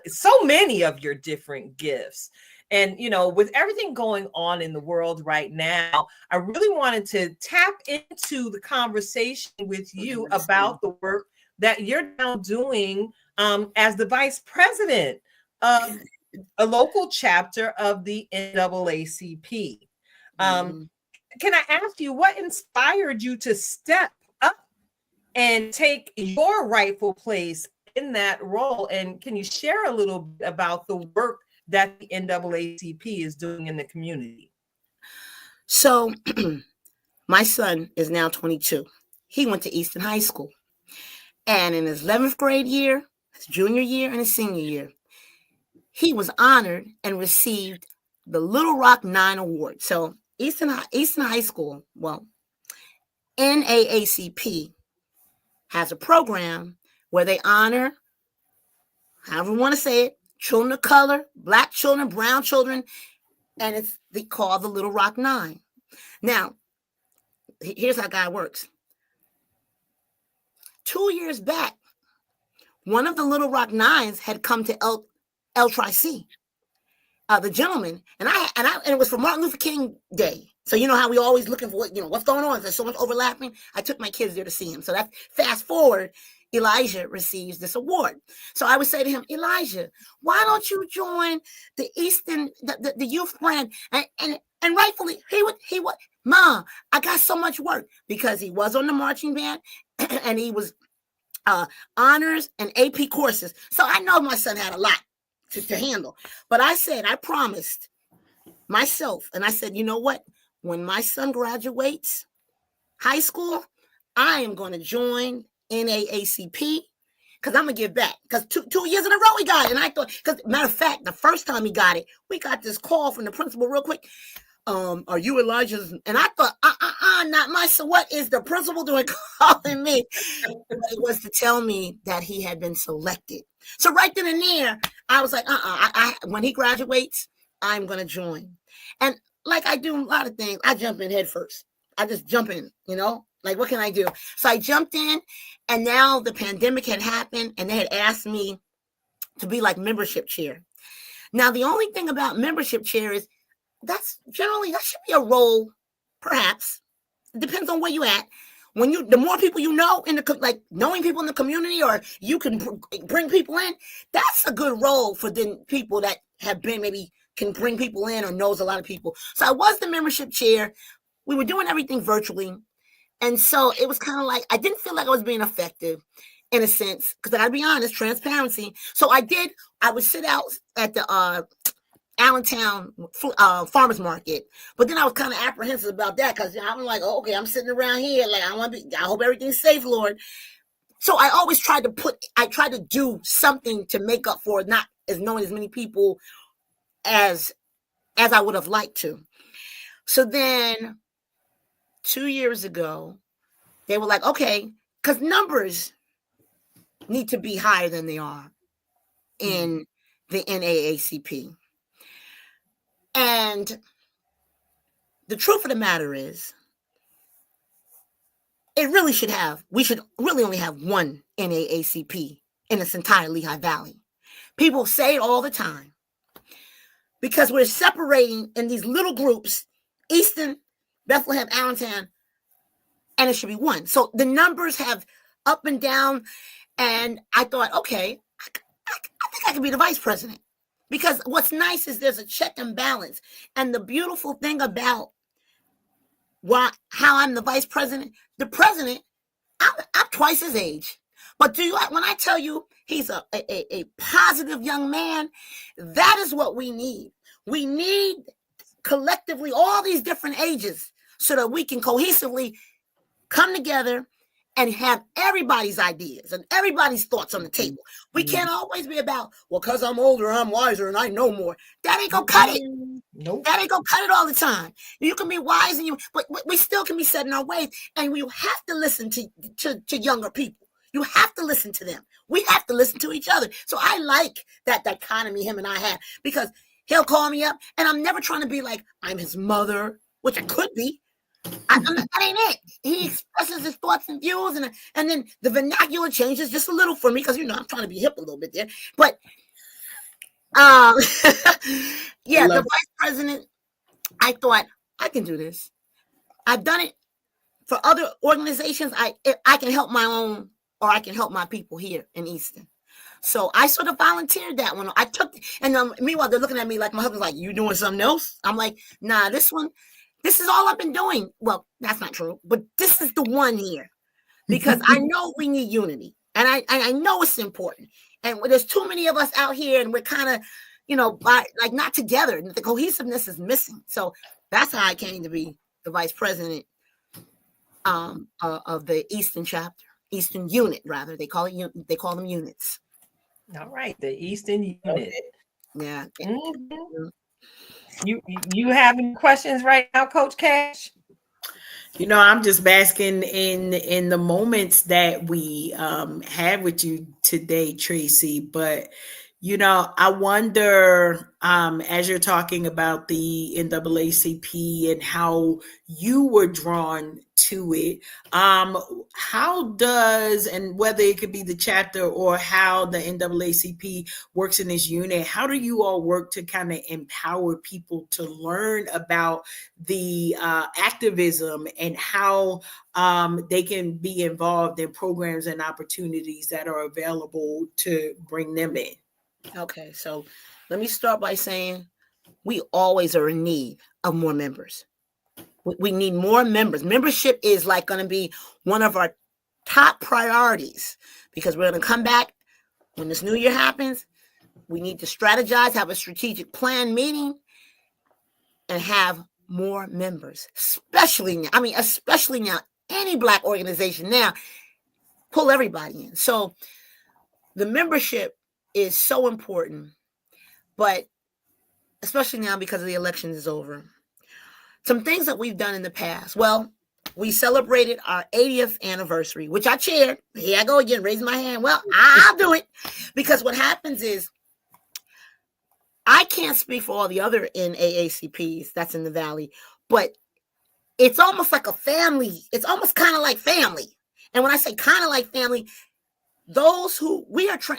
so many of your different gifts. And, with everything going on in the world right now, I really wanted to tap into the conversation with you about the work that you're now doing as the vice president of a local chapter of the NAACP. Can I ask you, what inspired you to step up and take your rightful place in that role? And can you share a little bit about the work that the NAACP is doing in the community? So my son is now 22. He went to Easton High School. And in his 11th grade year, his junior year, and his senior year, he was honored and received the Little Rock 9 Award. So Easton High School, NAACP has a program where they honor, however you want to say it, children of color, Black children, brown children, and they call the Little Rock 9. Now, here's how God works. 2 years back, one of the Little Rock 9s had come to Tracie, the gentleman, and it was for Martin Luther King Day. So you know how we always looking for what's going on. There's so much overlapping. I took my kids there to see him. So that fast forward, Elijah receives this award. So I would say to him, Elijah, why don't you join the Easton, the youth plan? And rightfully, he would, Mom, I got so much work, because he was on the marching band and he was honors and AP courses. So I know my son had a lot to handle. But I promised myself, and I said, you know what? When my son graduates high school, I am going to join NAACP, because I'm going to give back. Because two years in a row we got it. And I thought, because matter of fact, the first time he got it, we got this call from the principal real quick. Are you Elijah's? And I thought, not my son. What is the principal doing calling me? But it was to tell me that he had been selected. So right then and there, I was like, when he graduates, I'm going to join. And like I do a lot of things, I jump in head first. I just jump in, like, what can I do? So I jumped in, and now the pandemic had happened, and they had asked me to be like membership chair. Now, the only thing about membership chair is that should be a role, perhaps. It depends on where you at. The more people you know knowing people in the community, or you can bring people in, that's a good role for the people that have been, maybe can bring people in or knows a lot of people. So I was the membership chair. We were doing everything virtually. And so it was kind of like, I didn't feel like I was being effective in a sense, because I gotta be honest, transparency. So I would sit out at the Allentown farmers market, but then I was kind of apprehensive about that because I'm like, oh, okay, I'm sitting around here, like I hope everything's safe, Lord. So I always tried to do something to make up for not as knowing as many people as I would have liked to. So then 2 years ago, they were like, okay, because numbers need to be higher than they are in the NAACP. And the truth of the matter is, we should really only have one NAACP in this entire Lehigh Valley. People say it all the time because we're separating in these little groups, Easton, Bethlehem, Allentown, and it should be one. So the numbers have up and down, and I thought, okay, I think I can be the vice president. Because what's nice is there's a check and balance. And the beautiful thing about how I'm the vice president, the president, I'm twice his age. But when I tell you he's a positive young man, that is what we need. We need collectively all these different ages so that we can cohesively come together and have everybody's ideas and everybody's thoughts on the table. We can't always be about, well, because I'm older, I'm wiser, and I know more. That ain't gonna cut it. Nope. That ain't gonna cut it all the time. You can be wise, but we still can be set in our ways, and you have to listen to younger people. You have to listen to them. We have to listen to each other. So I like that dichotomy him and I have, because he'll call me up, and I'm never trying to be like I'm his mother, which I could be. That ain't it. He expresses his thoughts and views, and then the vernacular changes just a little for me because I'm trying to be hip a little bit there. But yeah, the vice president, I thought I can do this. I've done it for other organizations. I can help my own, or I can help my people here in Easton. So I sort of volunteered that one. I took, and meanwhile they're looking at me like my husband's like, you doing something else? I'm like, nah, this is all I've been doing. Well, that's not true, but this is the one here because I know we need unity, and I know it's important. And there's too many of us out here, and we're kind of, not together. The cohesiveness is missing. So that's how I came to be the vice president of the Eastern chapter, Eastern unit, rather. They call them units. All right, the Eastern unit. Yeah. Mm-hmm. You have any questions right now, Coach Cash? I'm just basking in the moments that we had with you today, Tracie. But I wonder, as you're talking about the NAACP and how you were drawn to it, how does, and whether it could be the chapter or how the NAACP works in this unit, how do you all work to kind of empower people to learn about the activism and how they can be involved in programs and opportunities that are available to bring them in? Okay, so let me start by saying we always are in need of more members. We need more members. Membership is like going to be one of our top priorities because we're going to come back when this new year happens. We need to strategize, have a strategic plan meeting, and have more members, especially now, any Black organization now, pull everybody in. So the membership is so important, but especially now because the election is over. Some things that we've done in the past. Well, we celebrated our 80th anniversary, which I chaired. Here I go again, raising my hand. Well, I'll do it because what happens is I can't speak for all the other NAACPs that's in the Valley, but it's almost like a family. It's almost kind of like family. And when I say kind of like family, those who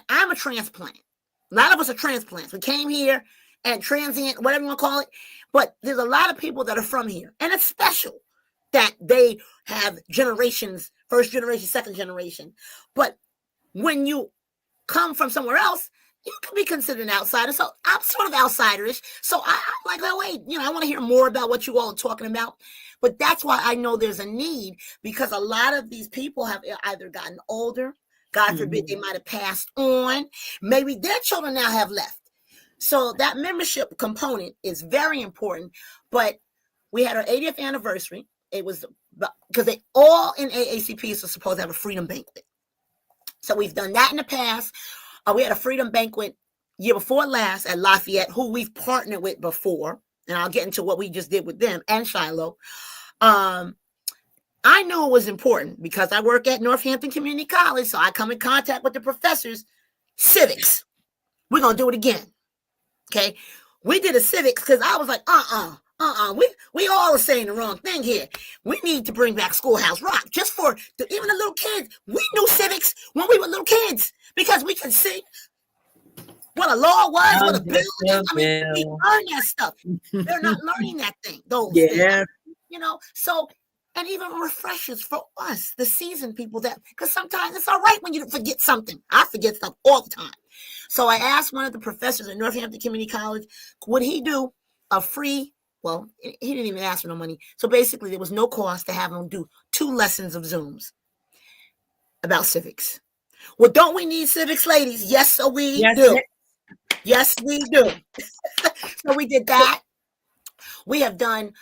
I'm a transplant. A lot of us are transplants. We came here and transient, whatever you want to call it. But there's a lot of people that are from here. And it's special that they have generations, first generation, second generation. But when you come from somewhere else, you can be considered an outsider. So I'm sort of outsiderish. So I'm like, oh, wait, I want to hear more about what you all are talking about. But that's why I know there's a need, because a lot of these people have either gotten older, God forbid, they might have passed on. Maybe their children now have left. So that membership component is very important. But we had our 80th anniversary. It was because they all in AACPs are supposed to have a freedom banquet. So we've done that in the past. We had a freedom banquet year before last at Lafayette, who we've partnered with before. And I'll get into what we just did with them and Shiloh. I knew it was important because I work at Northampton Community College. So I come in contact with the professors. Civics. We're going to do it again. Okay. We did a civics because I was like, we all are saying the wrong thing here. We need to bring back Schoolhouse Rock just for even the little kids. We knew civics when we were little kids because we could see what a law was, what a bill is. I mean, we learned that stuff. They're not learning that thing, those things. So, and even refreshers for us, the seasoned people, that because sometimes it's all right when you forget something. I forget stuff all the time. So I asked one of the professors at Northampton Community College, would he do a free, well, he didn't even ask for no money. So basically there was no cost to have him do 2 lessons of Zooms about civics. Well, don't we need civics, ladies? Yes, so we do. Yes, we do. So we did that. We have done,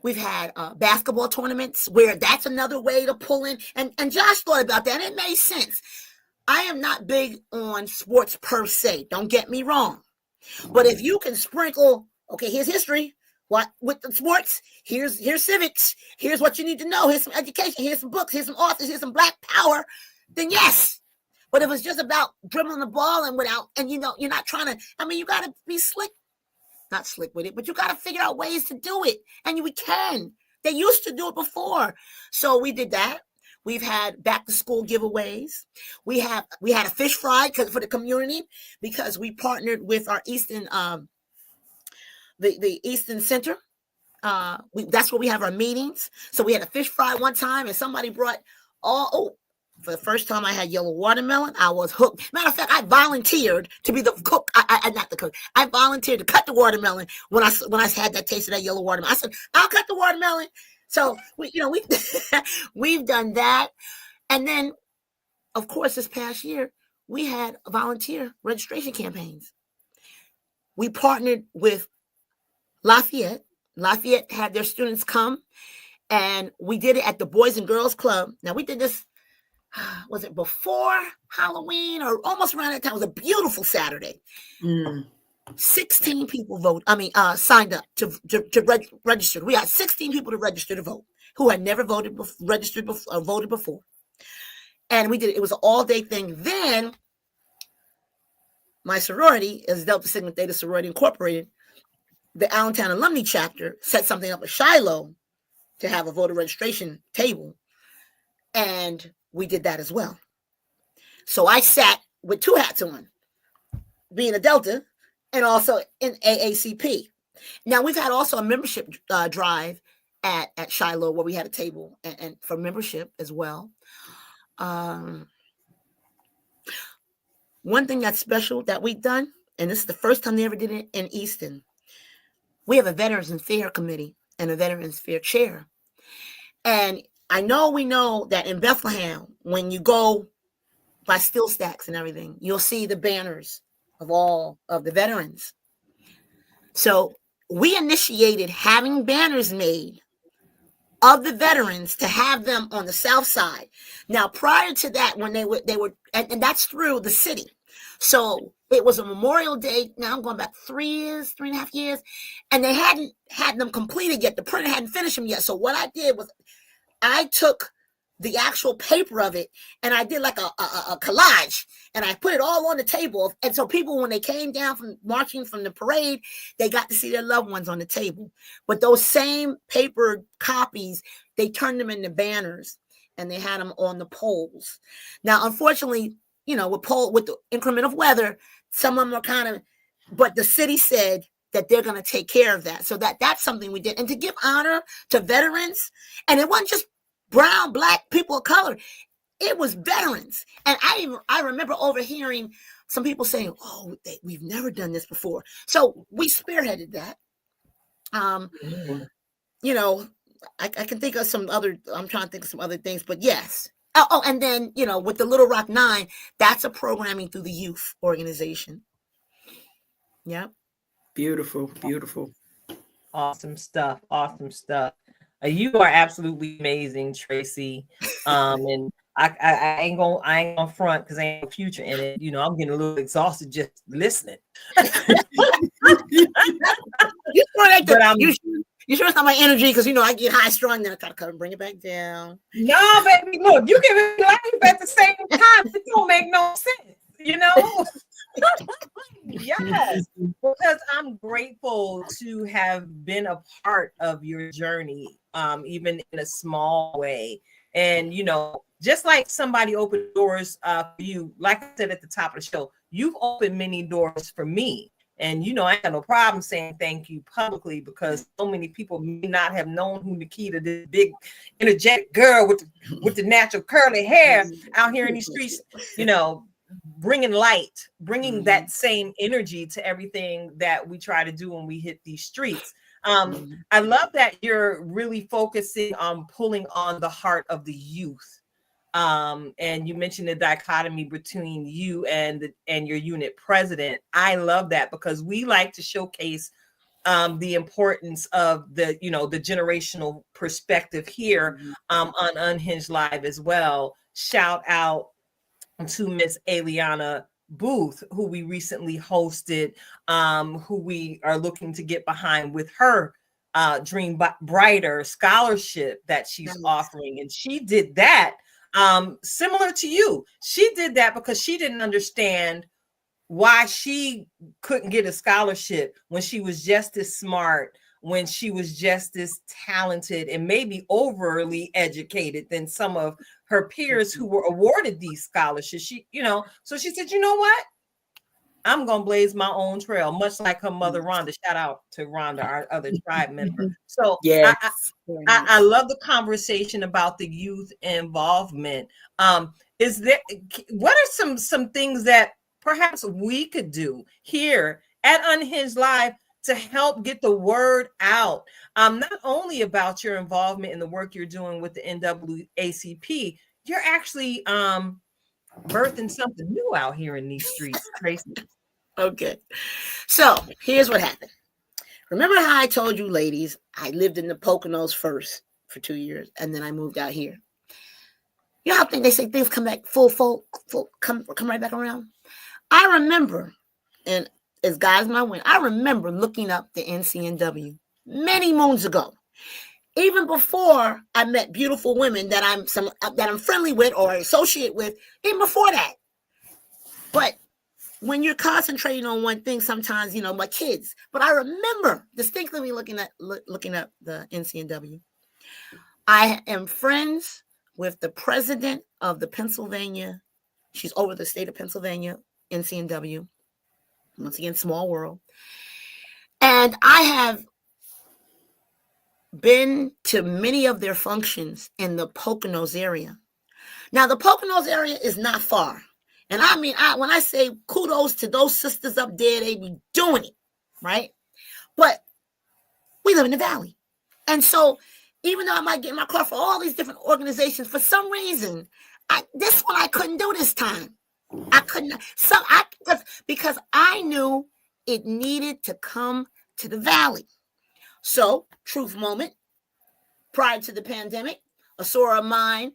we've had basketball tournaments where that's another way to pull in. And Josh thought about that, and it made sense. I am not big on sports per se. Don't get me wrong. But if you can sprinkle, okay, here's history. What with the sports? Here's civics. Here's what you need to know. Here's some education. Here's some books. Here's some authors. Here's some Black power. Then yes. But if it's just about dribbling the ball and you're not trying to. I mean, you got to be slick. Not slick with it, but you got to figure out ways to do it. And we can. They used to do it before. So we did that. We've had back to school giveaways. We had a fish fry for the community because we partnered with our Eastern the Eastern Center. That's where we have our meetings. So we had a fish fry one time, and somebody brought for the first time I had yellow watermelon. I was hooked. Matter of fact, I volunteered to be the cook. Not the cook. I volunteered to cut the watermelon when I had that taste of that yellow watermelon. I said, I'll cut the watermelon. So we've done that. And then, of course, this past year, we had volunteer registration campaigns. We partnered with Lafayette. Lafayette had their students come, and we did it at the Boys and Girls Club. Now, we did this, was it before Halloween or almost around that time? It was a beautiful Saturday. 16 people signed up to register. We had 16 people to register to vote who had never voted before. And we did it. It was an all-day thing. Then my sorority is Delta Sigma Theta Sorority Incorporated. The Allentown Alumni chapter set something up with Shiloh to have a voter registration table. And we did that as well. So I sat with 2 hats on, being a Delta and also in AACP. Now, we've had also a membership drive at Shiloh where we had a table and for membership as well. One thing that's special that we've done, and this is the first time they ever did it in Easton, we have a Veterans Fair Committee and a Veterans Fair Chair. And we know that in Bethlehem, when you go by Steel Stacks and everything, you'll see the banners of all of the veterans. So we initiated having banners made of the veterans to have them on the South Side. Now, prior to that, when they were, and that's through the city. So it was a Memorial Day. Now I'm going back 3.5 years, and they hadn't had them completed yet. The printer hadn't finished them yet. So what I did was I took the actual paper of it and I did like a collage, and I put it all on the table. And so people, when they came down from marching from the parade, they got to see their loved ones on the table. But those same paper copies, they turned them into banners and they had them on the poles. Now, unfortunately, with the increment of weather, some of them are but the city said that they're going to take care of that. So that's something we did. And to give honor to veterans, and it wasn't just brown, Black, people of color, it was veterans. And I remember overhearing some people saying, "Oh, we've never done this before." So we spearheaded that. You know, I can think of some other. I'm trying to think of some other things, but yes. Oh, and then with the Little Rock 9, that's a programming through the youth organization. Yeah. Beautiful, beautiful. Awesome stuff. Awesome stuff. You are absolutely amazing, Tracie. And I ain't gonna front because I ain't no future in it. I'm getting a little exhausted just listening. You sure it's not my energy because I get high strung, then I try to cut and bring it back down. No, baby, look, you can laugh at the same time. It don't make no sense, Yes, because I'm grateful to have been a part of your journey, even in a small way. And just like somebody opened doors for you, like I said at the top of the show, you've opened many doors for me. And I have no problem saying thank you publicly because so many people may not have known who Nikita, this big, energetic girl with the natural curly hair out here in these streets, bringing light, bringing that same energy to everything that we try to do when we hit these streets. I love that you're really focusing on pulling on the heart of the youth. And you mentioned the dichotomy between you and your unit president. I love that because we like to showcase the importance of the generational perspective here on Unhinged Live as well. Shout out to Miss Eliana Booth, who we recently hosted, who we are looking to get behind with her Dream Brighter scholarship that she's offering. And she did that similar to you. She did that because she didn't understand why she couldn't get a scholarship when she was just as smart, when she was just as talented and maybe overly educated than some of her peers who were awarded these scholarships. So she said, you know what? I'm going to blaze my own trail, much like her mother, Rhonda. Shout out to Rhonda, our other tribe member. So yes. I love the conversation about the youth involvement. What are some things that perhaps we could do here at Unhinged Live to help get the word out, not only about your involvement in the work you're doing with the NAACP, you're actually birthing something new out here in these streets, Tracie. Okay. So here's what happened. Remember how I told you, ladies, I lived in the Poconos first for 2 years, and then I moved out here. You know how they say things come back come right back around? I remember, and as guys might win, I remember looking up the NCNW many moons ago, even before I met beautiful women that I'm friendly with or associate with, even before that. But when you're concentrating on one thing, sometimes my kids. But I remember distinctly looking up the NCNW. I am friends with the president of the Pennsylvania. She's over the state of Pennsylvania NCNW. Once again, small world. And I have been to many of their functions in the Poconos area. Now, the Poconos area is not far. And I mean, when I say kudos to those sisters up there, they be doing it, right? But we live in the valley. And so even though I might get in my car for all these different organizations, for some reason, this one I couldn't do this time. I couldn't. Because I knew it needed to come to the valley. So, truth moment, prior to the pandemic, a soror of mine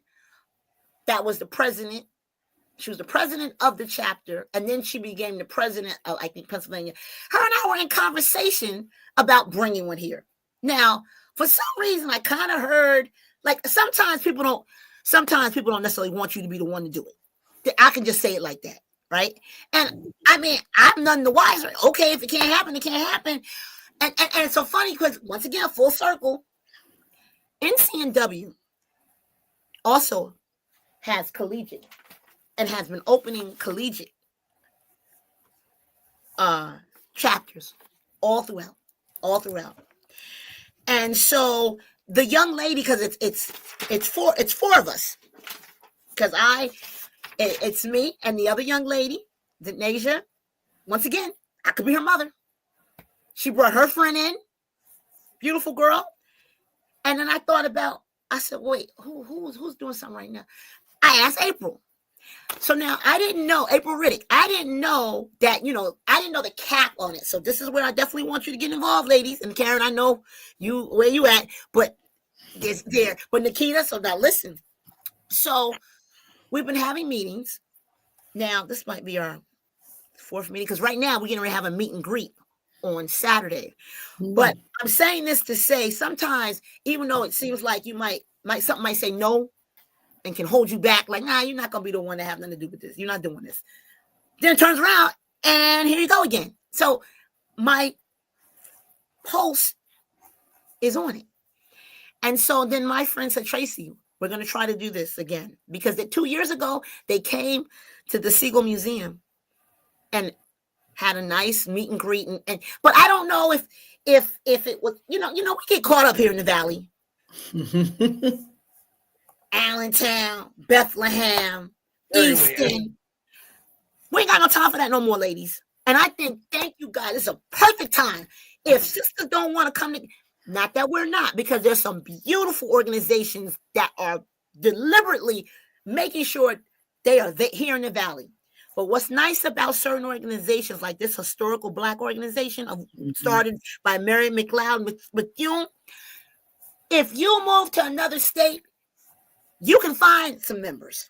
that was the president, she was the president of the chapter, and then she became the president of, I think, Pennsylvania. Her and I were in conversation about bringing one here. Now, for some reason, I kind of heard, like, sometimes people don't necessarily want you to be the one to do it. I can just say it like that, right? And I mean, I'm none the wiser. Okay, if it can't happen, it can't happen. And it's so funny because, once again, full circle, NCNW also has collegiate and has been opening collegiate chapters all throughout. And so the young lady, because it's four of us, because it's me and the other young lady, Nasia, once again, I could be her mother. She brought her friend in, beautiful girl. And then I thought about, I said, wait, who's doing something right now? I asked April. So now I didn't know, April Riddick, I didn't know that, I didn't know the cap on it. So this is where I definitely want you to get involved, ladies. And Karen, I know you where you at, but it's there. But Nikita, so now listen. So we've been having meetings. Now, this might be our fourth meeting, because right now we're going to have a meet and greet on Saturday. But I'm saying this to say, sometimes, even though it seems like you something might say no and can hold you back, like, nah, you're not going to be the one that have nothing to do with this. You're not doing this. Then it turns around and here you go again. So my pulse is on it. And so then my friend said, Tracie, we're going to try to do this again, because 2 years ago, they came to the Siegel Museum and had a nice meet and greet. But I don't know if it was, we get caught up here in the Valley. Allentown, Bethlehem, Easton. We ain't got no time for that no more, ladies. And I think, thank you, God, it's a perfect time. If sisters don't want to come to, not that we're not, because there's some beautiful organizations that are deliberately making sure they are here in the Valley. But what's nice about certain organizations like this historical Black organization started by Mary McLeod McCune, if you move to another state, you can find some members.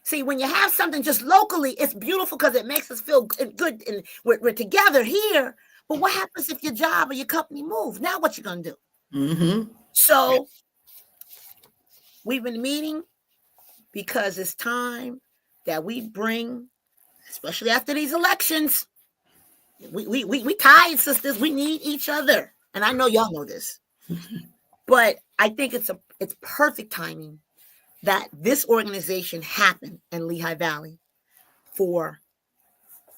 See, when you have something just locally, it's beautiful because it makes us feel good and we're together here. But what happens if your job or your company moves? Now what you going to do? So we've been meeting because it's time that we bring, especially after these elections, we tired, sisters. We need each other. And I know y'all know this. But I think it's perfect timing that this organization happened in Lehigh Valley for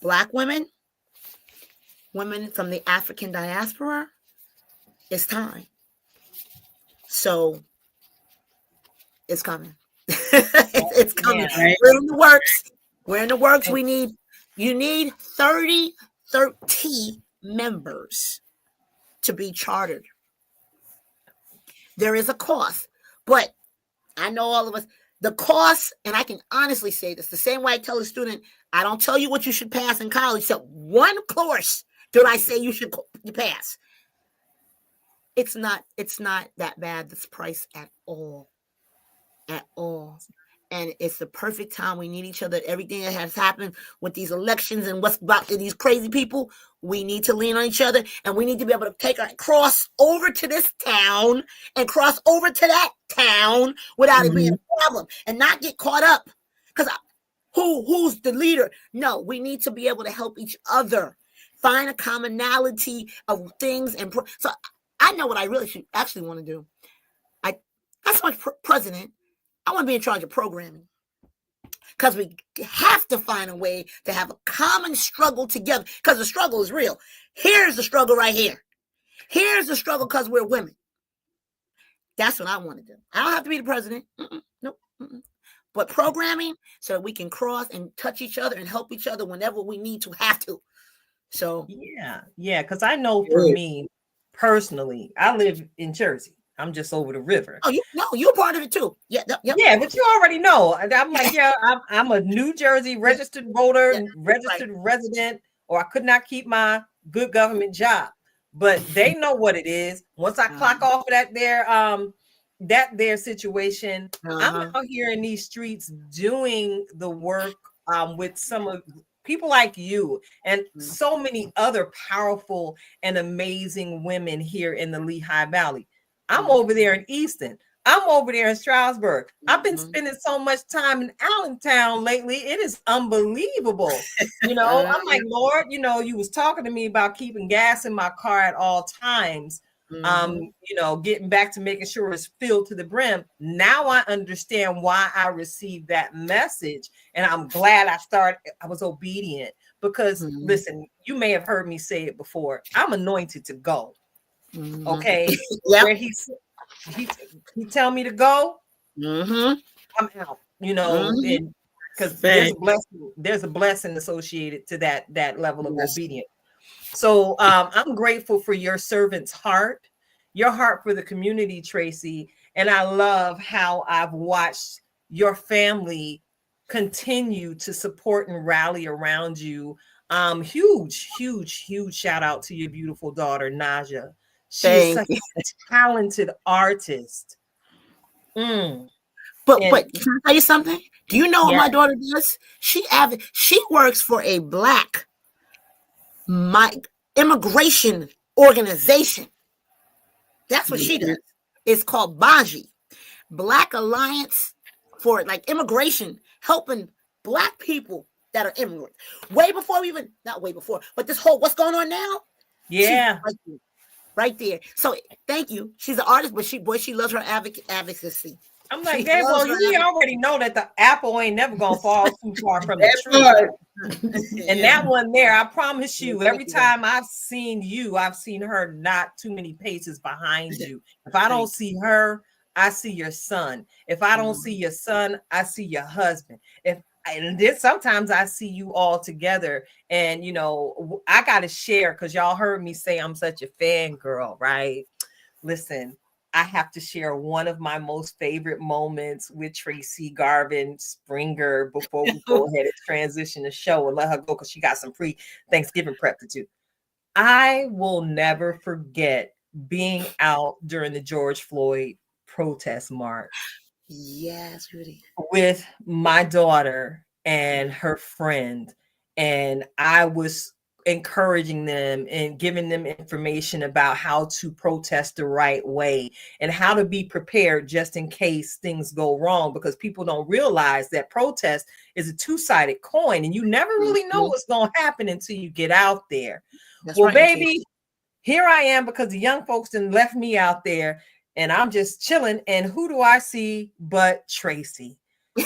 Black women from the African diaspora. It's time. So it's coming. It's coming. Yeah, right. We're in the works. We're in the works. You need 30 members to be chartered. There is a cost, but I know all of us, the cost, and I can honestly say this, the same way I tell a student, I don't tell you what you should pass in college, except one course did I say you pass. It's not that bad, this price at all. And it's the perfect time. We need each other. Everything that has happened with these elections and what's about these crazy people, we need to lean on each other, and we need to be able to cross over to this town and cross over to that town without it being a problem and not get caught up. Because who's the leader? No, we need to be able to help each other find a commonality of things. So I know what I really should actually want to do. That's my president. I want to be in charge of programming, because we have to find a way to have a common struggle together, because the struggle is real. Here's the struggle right here. Here's the struggle because we're women. That's what I want to do. I don't have to be the president. Nope. But programming so we can cross and touch each other and help each other whenever we need to have to. So yeah, because I know for me personally, I live in Jersey. I'm just over the river. Oh, you're part of it too. Yeah, yeah, but you already know. I'm like, I'm a New Jersey registered voter, registered resident, or I could not keep my good government job. But they know what it is. Once I clock off of that situation, I'm out here in these streets doing the work with some of people like you and so many other powerful and amazing women here in the Lehigh Valley. I'm over there in Easton. I'm over there in Stroudsburg. I've been spending so much time in Allentown lately. It is unbelievable. I'm like, Lord, you was talking to me about keeping gas in my car at all times. Getting back to making sure it's filled to the brim. Now I understand why I received that message. And I'm glad I was obedient, because listen, you may have heard me say it before. I'm anointed to go. Okay. Where he tell me to go, I'm out, and because there's a blessing associated to that level of obedience. So I'm grateful for your servant's heart, your heart for the community, Tracie. And I love how I've watched your family continue to support and rally around you. Huge, huge, huge shout out to your beautiful daughter, Naja. She is such a talented artist. But can I tell you something? Do you know what my daughter does? She works for a Black immigration organization. That's what she does. It's called BAJI, Black Alliance for like immigration, helping Black people that are immigrants. Not way before, but this whole what's going on now? Yeah. Right there. So thank you. She's an artist, but she loves her advocacy. I'm like, hey, well, you already know that the apple ain't never gonna fall too far from the tree. And that one there, I promise you, every time I've seen you, I've seen her not too many paces behind you. If I don't see her, I see your son. If I don't see your son, I see your husband. And then sometimes I see you all together. And, you know, I got to share because y'all heard me say I'm such a fangirl, right? Listen, I have to share one of my most favorite moments with Tracie Garvin-Springer before we go ahead and transition the show and let her go because she got some pre-Thanksgiving prep to do. I will never forget being out during the George Floyd protest march. Yes, Rudy. With my daughter and her friend. And I was encouraging them and giving them information about how to protest the right way and how to be prepared just in case things go wrong, because people don't realize that protest is a two-sided coin and you never really know what's going to happen until you get out there. That's well, right, baby, here I am because the young folks done left me out there and I'm just chilling. And who do I see but Tracie?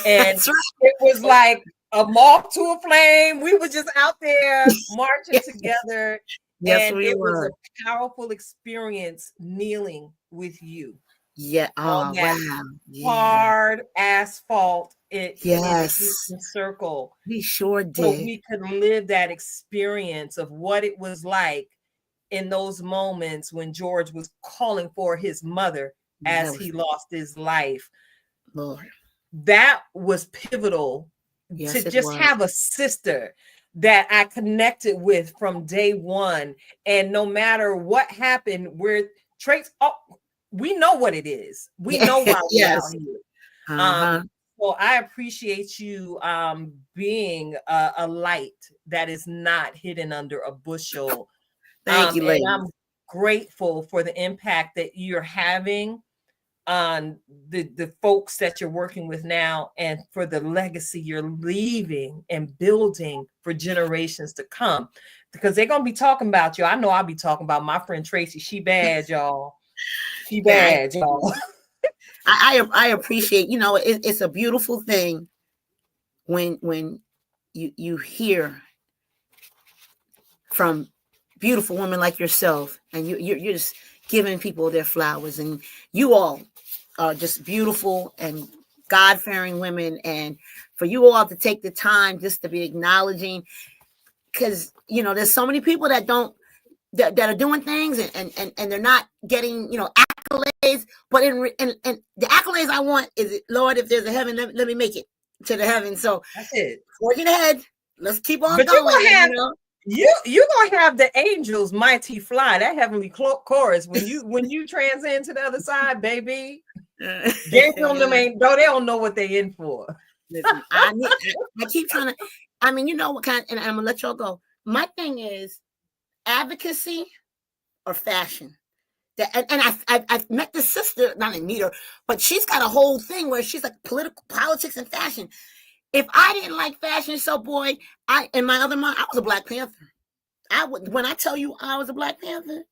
And it was like a moth to a flame. We were just out there marching together. Yes, and it was a powerful experience kneeling with you. Yeah. Oh, wow. Hard asphalt. Yes. In a circle. We sure did. So we could live that experience of what it was like in those moments when George was calling for his mother as he lost his life. Lord. That was pivotal to just have a sister that I connected with from day one. And no matter what happened, we know what it is. We know why we're out here. So I appreciate you being a light that is not hidden under a bushel. Thank you, lady. And I'm grateful for the impact that you're having on the folks that you're working with now and for the legacy you're leaving and building for generations to come, because they're going to be talking about you. I know I'll be talking about my friend Tracie. She bad, y'all. She bad, y'all. I appreciate, it's a beautiful thing when you hear from beautiful women like yourself and you're just giving people their flowers, and you all are just beautiful and God-fearing women, and for you all to take the time just to be acknowledging, because there's so many people that are doing things and they're not getting accolades, but in the accolades I want is, Lord, if there's a heaven, let me make it to the heaven. So that's it. Working ahead. Let's keep on but going. You're gonna have the angels mighty fly, that heavenly chorus when you transcend to the other side, baby. Gabriel them they don't know what they in for. Listen, I keep trying to. I mean, and I'm gonna let y'all go. My thing is advocacy or fashion. And I've met this sister, not to meet her, but she's got a whole thing where she's like politics and fashion. If I didn't like fashion, so boy, in my other mind, I was a Black Panther. When I tell you I was a Black Panther,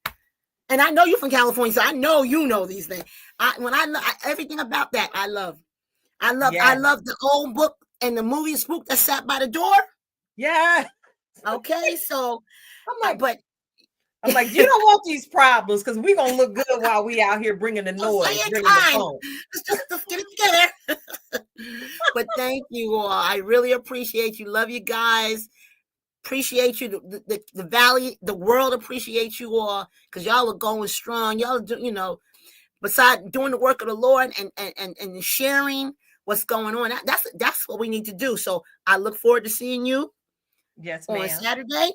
and I know you're from California, so I know you know these things. Everything about that, I love. I love the old book and the movie Spook that sat by the door. Yeah. Okay, so I'm like, but I'm like, you don't want these problems because we're going to look good while we out here bringing the noise, bringing the phone. Let's get it together. But thank you all. I really appreciate you. Love you guys. Appreciate you. The valley, the world appreciates you all because y'all are going strong. Y'all do, besides doing the work of the Lord and sharing what's going on. That's what we need to do. So I look forward to seeing you on Saturday.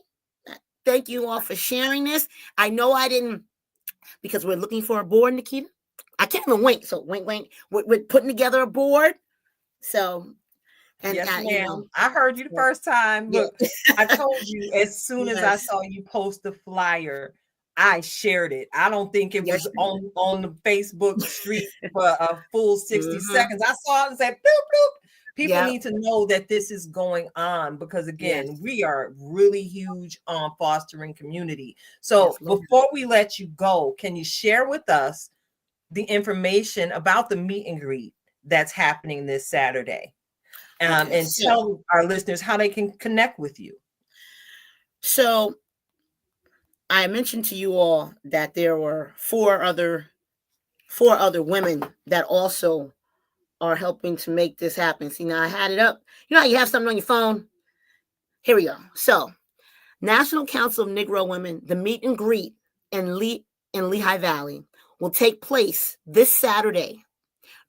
Thank you all for sharing this. I know I didn't, because we're looking for a board, Nikita. I can't even wink. So wink. We're putting together a board. So, and yes, ma'am. I heard you the first time. Look, I told you as soon as I saw you post the flyer, I shared it. I don't think it was on the Facebook street for a full 60 seconds. I saw it and said, bloop, bloop. People need to know that this is going on because, again, we are really huge on fostering community. So before we let you go, can you share with us the information about the meet and greet that's happening this Saturday? And tell our listeners how they can connect with you. So I mentioned to you all that there were four other women that also are helping to make this happen. See, now I had it up. You know how you have something on your phone? Here we go. So, National Council of Negro Women, the meet and greet in Lehigh Valley will take place this Saturday,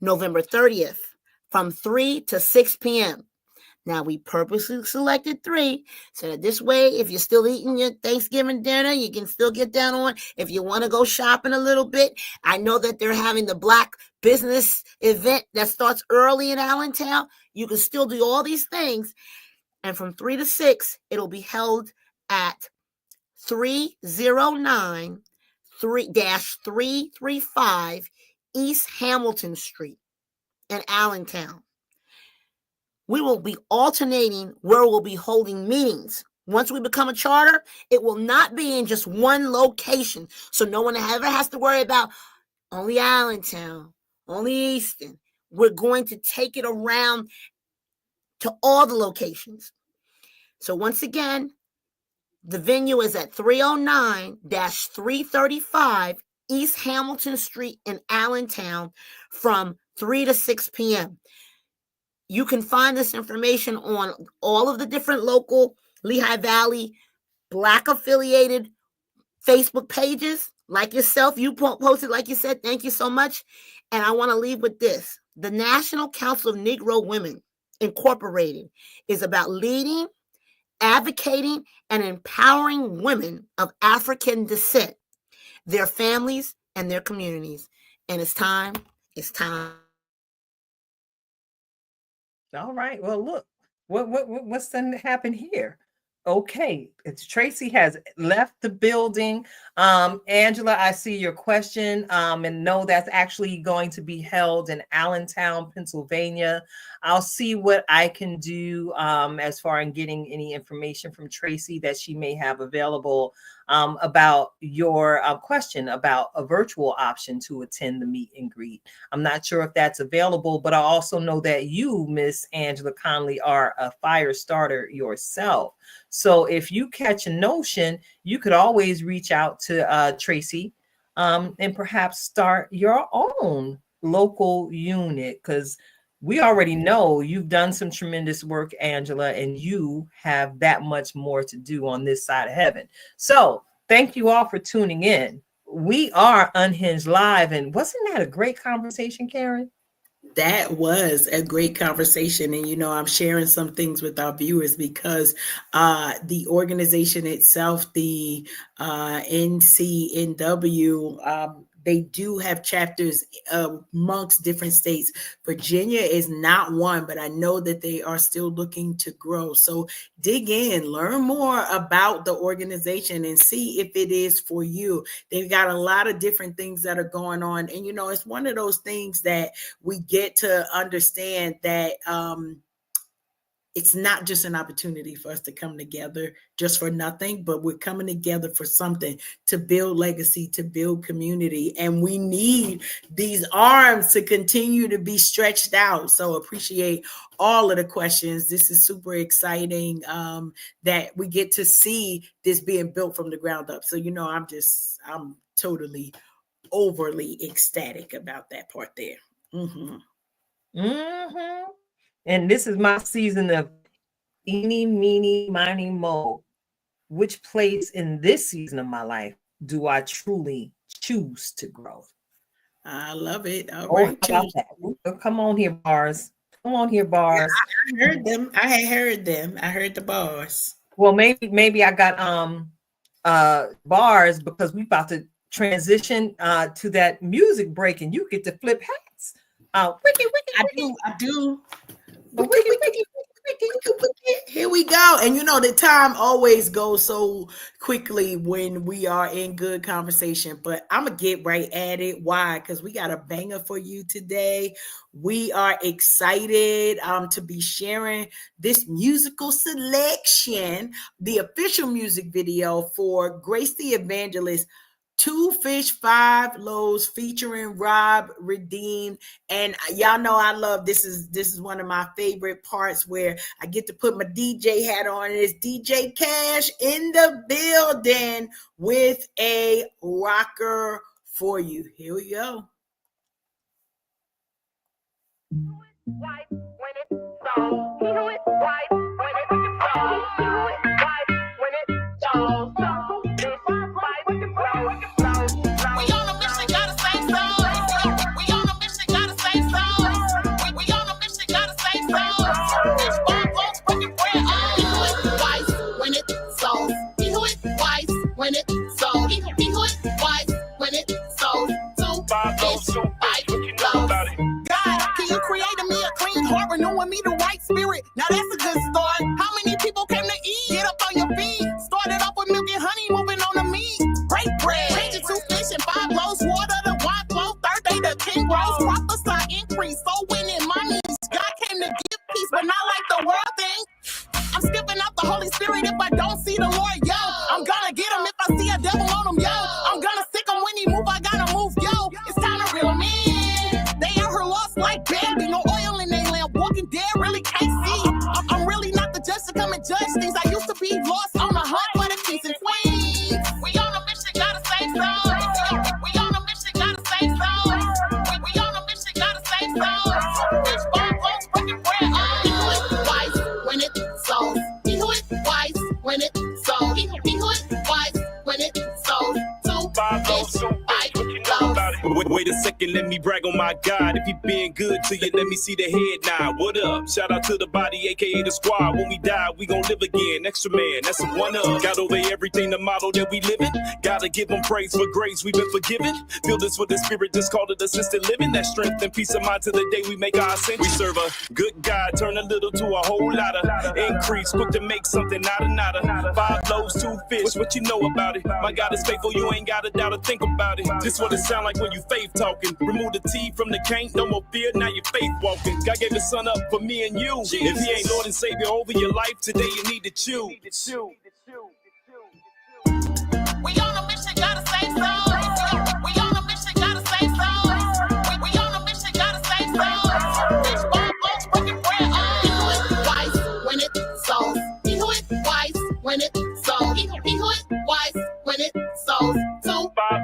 November 30th, from 3 to 6 p.m. Now, we purposely selected 3 so that this way, if you're still eating your Thanksgiving dinner, you can still get down on. If you want to go shopping a little bit, I know that they're having the Black Business event that starts early in Allentown. You can still do all these things. And from 3 to 6, it'll be held at 309-335 East Hamilton Street in Allentown. We will be alternating where we'll be holding meetings. Once we become a charter, it will not be in just one location. So no one ever has to worry about only Allentown, only Easton. We're going to take it around to all the locations. So once again, the venue is at 309-335 East Hamilton Street in Allentown from 3 to 6 p.m. You can find this information on all of the different local Lehigh Valley Black affiliated Facebook pages. Like yourself, you posted, like you said, thank you so much. And I want to leave with this. The National Council of Negro Women Incorporated is about leading, advocating, and empowering women of African descent, their families, and their communities. And it's time. All right. Well, look, what's going to happen here? Okay, Tracie has left the building. Angela, I see your question, and no, that's actually going to be held in Allentown, Pennsylvania. I'll see what I can do as far as getting any information from Tracie that she may have available about your question about a virtual option to attend the meet and greet. I'm not sure if that's available, but I also know that you, Miss Angela Conley, are a fire starter yourself. So if you catch a notion, you could always reach out to Tracie and perhaps start your own local unit, because we already know you've done some tremendous work, Angela, and you have that much more to do on this side of heaven. So thank you all for tuning in. We are Unhinged Live, and wasn't that a great conversation, Karen? That was a great conversation. And, I'm sharing some things with our viewers because the organization itself, the NCNW, they do have chapters amongst different states. Virginia is not one, but I know that they are still looking to grow. So dig in, learn more about the organization and see if it is for you. They've got a lot of different things that are going on. And, it's one of those things that we get to understand that it's not just an opportunity for us to come together just for nothing, but we're coming together for something, to build legacy, to build community. And we need these arms to continue to be stretched out. So appreciate all of the questions. This is super exciting that we get to see this being built from the ground up. So, I'm totally overly ecstatic about that part there. Mm-hmm. Mm-hmm. And this is my season of eeny, meeny, miny, mo. Which place in this season of my life do I truly choose to grow? I love it. All right. How about that? Come on here, bars. Come on here, bars. I heard them. I had heard them. I heard the bars. Well, maybe I got bars because we about to transition to that music break, and you get to flip hats. Wiki. I do. Wiki. Here we go. And the time always goes so quickly when we are in good conversation, but I'm gonna get right at it. Why? Because we got a banger for you today. We are excited to be sharing this musical selection, the official music video for Grace the Evangelist, 2 Fish, 5 Loaves, featuring Rob Redeemed. And y'all know I love this is one of my favorite parts where I get to put my DJ hat on. It's DJ Cash in the building with a rocker for you. Here we go. When it sold, he do it twice. When it sold, 2 fish, 5 loaves. God, can you create me a clean heart, renewing me the right spirit? Now that's a good start. How many people came to eat? Get up on your feet. Started off with milk and honey, moving on to meat. Break bread, change it 2 fish and 5 loaves. Water the wine flow. Third day the king rose. Prophesy increase. So winning money. God came to give peace, but not like the world thing. I'm skipping out the Holy Spirit if I don't see the Lord, yo. I'm gonna get him if I see a devil on him, yo. I'm gonna stick him when he move, I gotta move, yo. It's time to reel him in. They out here lost like baby, no oil in their lamp. Walking dead, really can't see. I'm really not the judge to come and judge things. I used to be lost on the hunt for the kings and queens. We on a mission, gotta save souls. We on a mission, gotta save souls. We on a mission, gotta save souls. Bitch, bomb, folks, breaking bread. Twice when it sold. He do it twice when it sold. He do it twice when it sold. 2 5 loaves, 5 loaves. Wait a second, let me brag on my God. If he been good to you, let me see the head nod. What up? Shout out to the body, aka the squad. When we die, we gon' live again. Extra man, that's a one up. Got over everything, the model that we live in. Gotta give him praise for grace, we've been forgiven. Feel this with the spirit, just called it assisted living. That strength and peace of mind to the day we make our ascension. We serve a good God, turn a little to a whole lot of increase. Quick to make something out of nada. 5 loaves, 2 fish, what you know about it? My God is faithful, you ain't gotta doubt or think about it. This what it sound like when you faith talking. Remove the T from the can't, no more fear, now you faith walking. God gave his son up for me and you. If he ain't Lord and Savior over your life, today you need to choose. We on a mission, gotta save souls. We on a mission, gotta save souls. We on a mission, gotta save souls. Bitch, bomb, folks, breaking bread. He do it twice when it sold. He do it twice when it sold. He do it twice when it sold. 2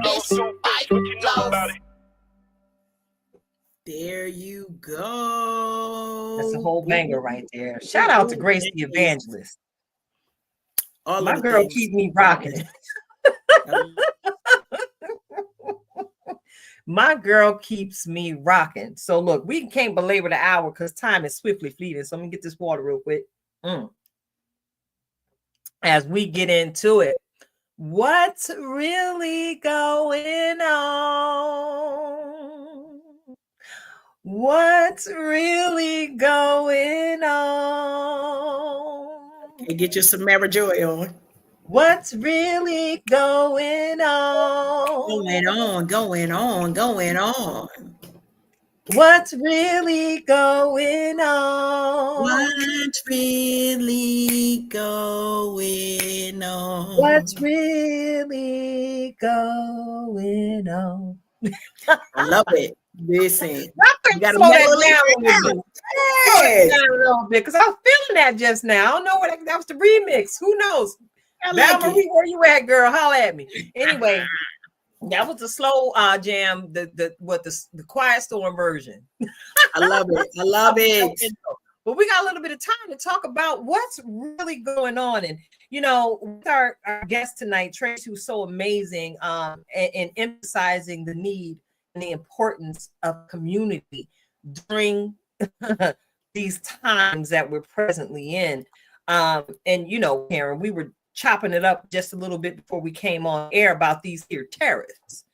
fish, 5 loaves. There you go. That's a whole banger right there. Shout out to Grace the Evangelist. All my girl things. keep me rocking. My girl keeps me rocking. So look, we can't belabor the hour because time is swiftly fleeting. So I'm gonna get this water real quick. As we get into it, what's really going on? What's really going on? Okay, get your Samara Joy on. What's really going on? Going on. What's really going on? What's really going on? What's really going on? I love it. Listen, I you could got to slow that mellow down a it little down. bit. Slow it Yes, down a little bit because I was feeling that just now. I don't know what that was the remix. Who knows? I Val like Marie, it. where you at, girl? Holla at me. Anyway, that was the slow jam, the Quiet Storm version. I love it. I love it. But we got a little bit of time to talk about what's really going on. And, you know, with our guest tonight, Trace, who's so amazing and emphasizing the need and the importance of community during these times that we're presently in. And, you know, Karen, we were chopping it up just a little bit before we came on air about these here terrorists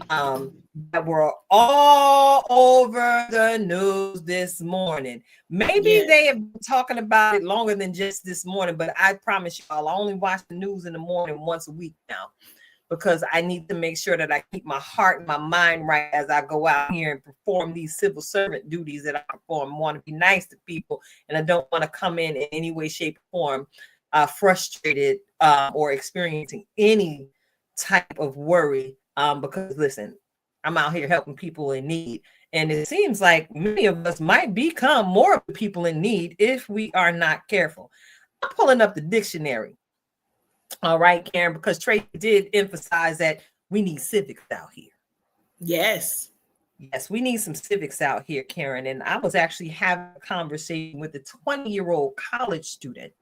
that were all over the news this morning. Maybe they have been talking about it longer than just this morning, but I promise y'all, I only watch the news in the morning once a week now because I need to make sure that I keep my heart and my mind right as I go out here and perform these civil servant duties that I perform. I want to be nice to people, and I don't want to come in any way, shape, or form frustrated or experiencing any type of worry because listen, I'm out here helping people in need. And it seems like many of us might become more of the people in need if we are not careful. I'm pulling up the dictionary. All right, Karen, because Tracy did emphasize that we need civics out here. Yes. Yes, we need some civics out here, Karen. And I was actually having a conversation with a 20-year-old college student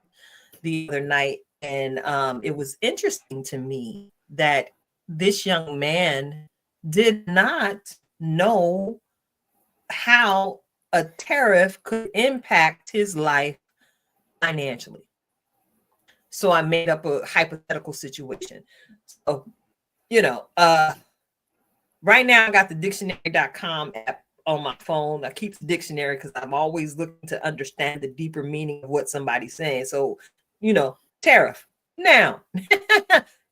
the other night. And it was interesting to me that this young man did not know how a tariff could impact his life financially. So I made up a hypothetical situation. So, you know, right now I got the dictionary.com app on my phone. I keep the dictionary because I'm always looking to understand the deeper meaning of what somebody's saying. So, you know, tariff. Now,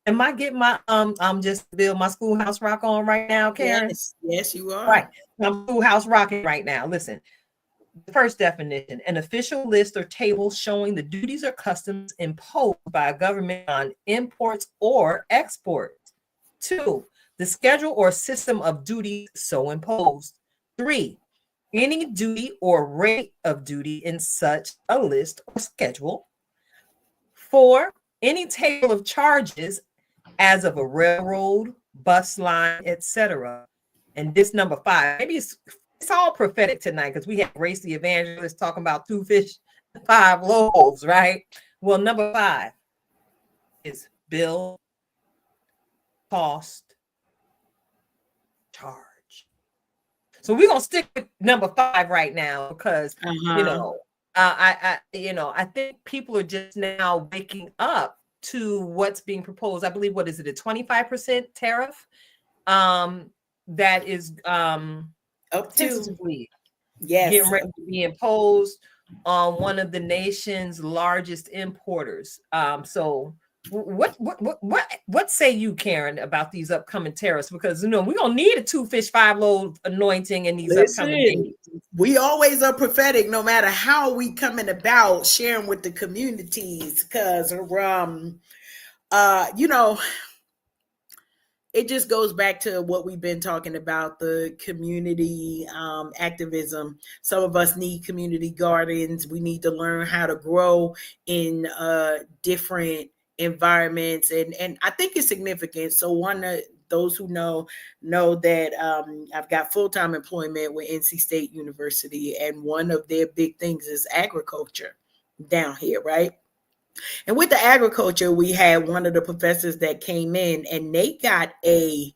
am I getting my I'm just build my schoolhouse rock on right now, Karen? Yes, you are. Right. I'm schoolhouse rocking right now. Listen, the first definition, an official list or table showing the duties or customs imposed by a government on imports or exports. 2, the schedule or system of duties so imposed. 3, any duty or rate of duty in such a list or schedule. 4, any table of charges as of a railroad, bus line, etc. And this number 5, maybe it's all prophetic tonight because we have Grace the Evangelist talking about 2 fish, 5 loaves, right? Well, number 5 is bill, cost, charge. So we're gonna stick with number 5 right now because you know, I think people are just now waking up to what's being proposed. I believe what is it, a 25% tariff? That is Up to tentatively getting ready to be imposed on one of the nation's largest importers. So what say you, Karen, about these upcoming tariffs? Because you know we're gonna need a 2 fish 5 loaves anointing in these upcoming days. We always are prophetic, no matter how we coming about sharing with the communities, because you know, it just goes back to what we've been talking about, the community activism. Some of us need community gardens. We need to learn how to grow in different environments. And I think it's significant. So those who know that I've got full-time employment with NC State University. And one of their big things is agriculture down here, right? And with the agriculture, we had one of the professors that came in and they got an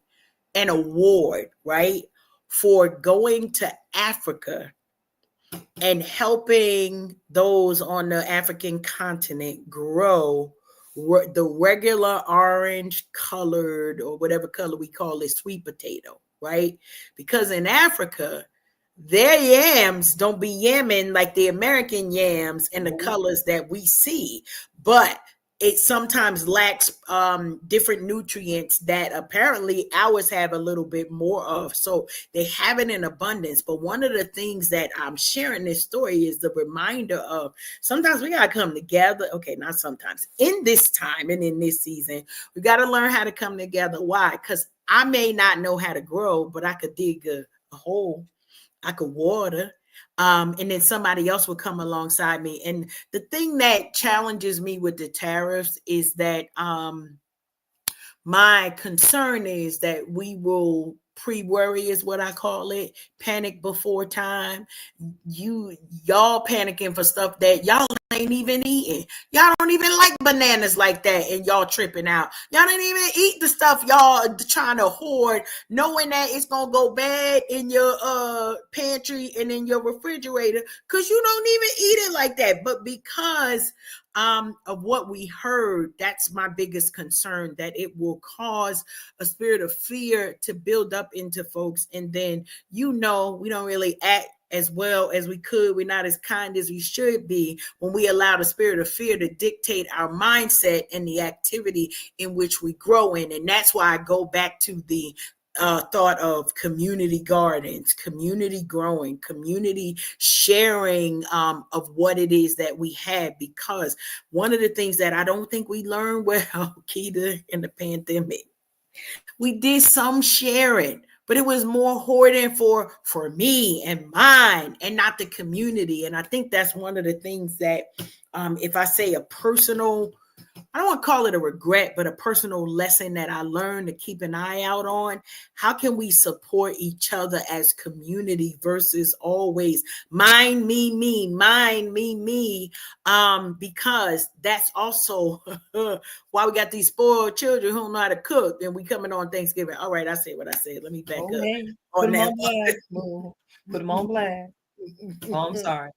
award, right, for going to Africa and helping those on the African continent grow the regular orange colored or whatever color we call it, sweet potato, right? Because in Africa, their yams don't be yamming like the American yams in the colors that we see. But it sometimes lacks different nutrients that apparently ours have a little bit more of. So they have it in abundance. But one of the things that I'm sharing this story is the reminder of sometimes we got to come together. Okay, not sometimes. In this time and in this season, we got to learn how to come together. Why? Because I may not know how to grow, but I could dig a hole. I could water. And then somebody else would come alongside me. And the thing that challenges me with the tariffs is that my concern is that we will pre-worry is what I call it, panic before time. Y'all panicking for stuff that y'all ain't even eating. Y'all don't even like bananas like that, and y'all tripping out. Y'all don't even eat the stuff y'all trying to hoard, knowing that it's gonna go bad in your pantry and in your refrigerator because you don't even eat it like that. But because of what we heard, that's my biggest concern, that it will cause a spirit of fear to build up into folks. And then, we don't really act as well as we could. We're not as kind as we should be when we allow the spirit of fear to dictate our mindset and the activity in which we grow in. And that's why I go back to the thought of community gardens, community growing, community sharing of what it is that we have. Because one of the things that I don't think we learned well, Keita, in the pandemic, we did some sharing, but it was more hoarding for me and mine and not the community. And I think that's one of the things that if I say a personal, I don't want to call it a regret, but a personal lesson that I learned to keep an eye out on. How can we support each other as community versus always mine, me, mine, me, because that's also why we got these spoiled children who don't know how to cook, and we coming on Thanksgiving. All right, I said what I said. Let me back up. Put them on blast. Put them on blast. Oh, I'm sorry.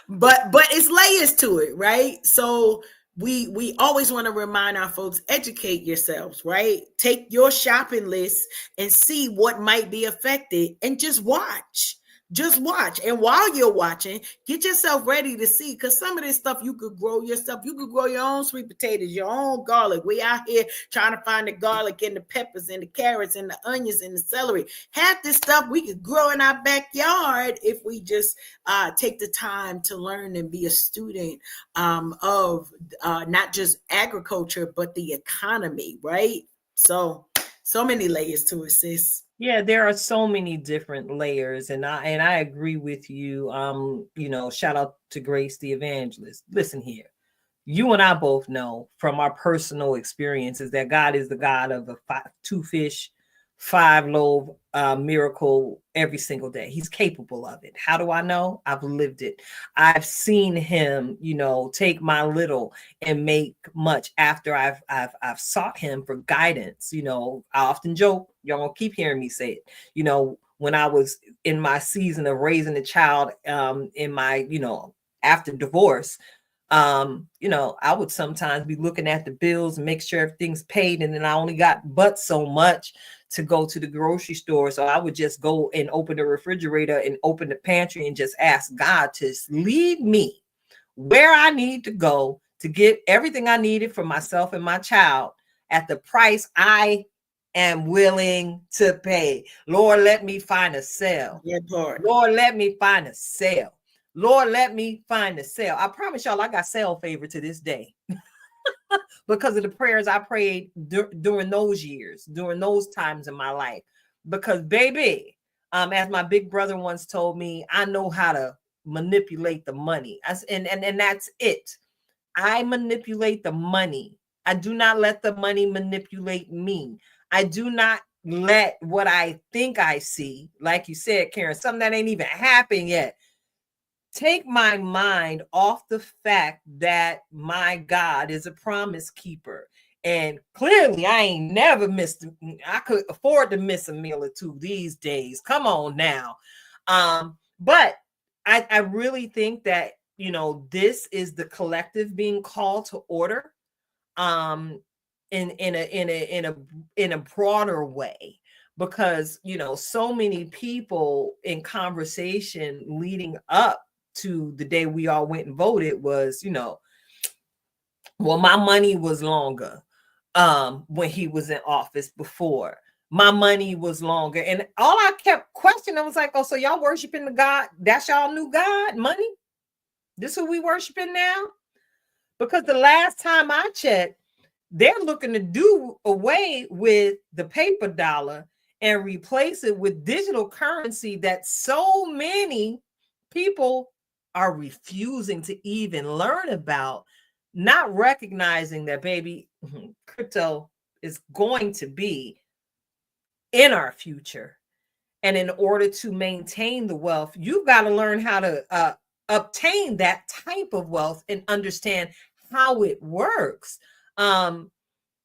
but it's layers to it, right? So we always want to remind our folks, educate yourselves, right? Take your shopping list and see what might be affected and just watch. And while you're watching, get yourself ready to see, because some of this stuff you could grow yourself. You could grow your own sweet potatoes, your own garlic. We out here trying to find the garlic and the peppers and the carrots and the onions and the celery. Half this stuff we could grow in our backyard if we just take the time to learn and be a student of not just agriculture, but the economy, right? So many layers to it, sis. Yeah, there are so many different layers, and I agree with you. Shout out to Grace the Evangelist. Listen here. You and I both know from our personal experiences that God is the God of the 2 fish, 5 loaf miracle every single day. He's capable of it. How do I know? I've lived it. I've seen him, take my little and make much after I've sought him for guidance. I often joke, y'all gonna keep hearing me say it. When I was in my season of raising a child, in my, after divorce, I would sometimes be looking at the bills and make sure everything's paid, and then I only got but so much to go to the grocery store. So I would just go and open the refrigerator and open the pantry and just ask God to lead me where I need to go to get everything I needed for myself and my child at the price I am willing to pay. Lord, let me find a sale. Yeah, Lord, let me find a sale. Lord, let me find a sale. I promise y'all, I got sale favor to this day because of the prayers I prayed during those years, during those times in my life. Because, baby, as my big brother once told me, I know how to manipulate the money. And that's it. I manipulate the money. I do not let the money manipulate me. I do not let what I think I see, like you said, Karen, something that ain't even happened yet, take my mind off the fact that my God is a promise keeper. And clearly I ain't never missed, I could afford to miss a meal or two these days. Come on now. But I really think that, this is the collective being called to order in a broader way. Because, so many people in conversation leading up to the day we all went and voted was, Well, my money was longer when he was in office before. My money was longer. And all I kept questioning, I was like, oh, so y'all worshiping the God? That's y'all new God? Money? This who we worshiping now? Because the last time I checked, they're looking to do away with the paper dollar and replace it with digital currency that so many people are refusing to even learn about, not recognizing that, baby, crypto is going to be in our future. And in order to maintain the wealth, you've got to learn how to obtain that type of wealth and understand how it works.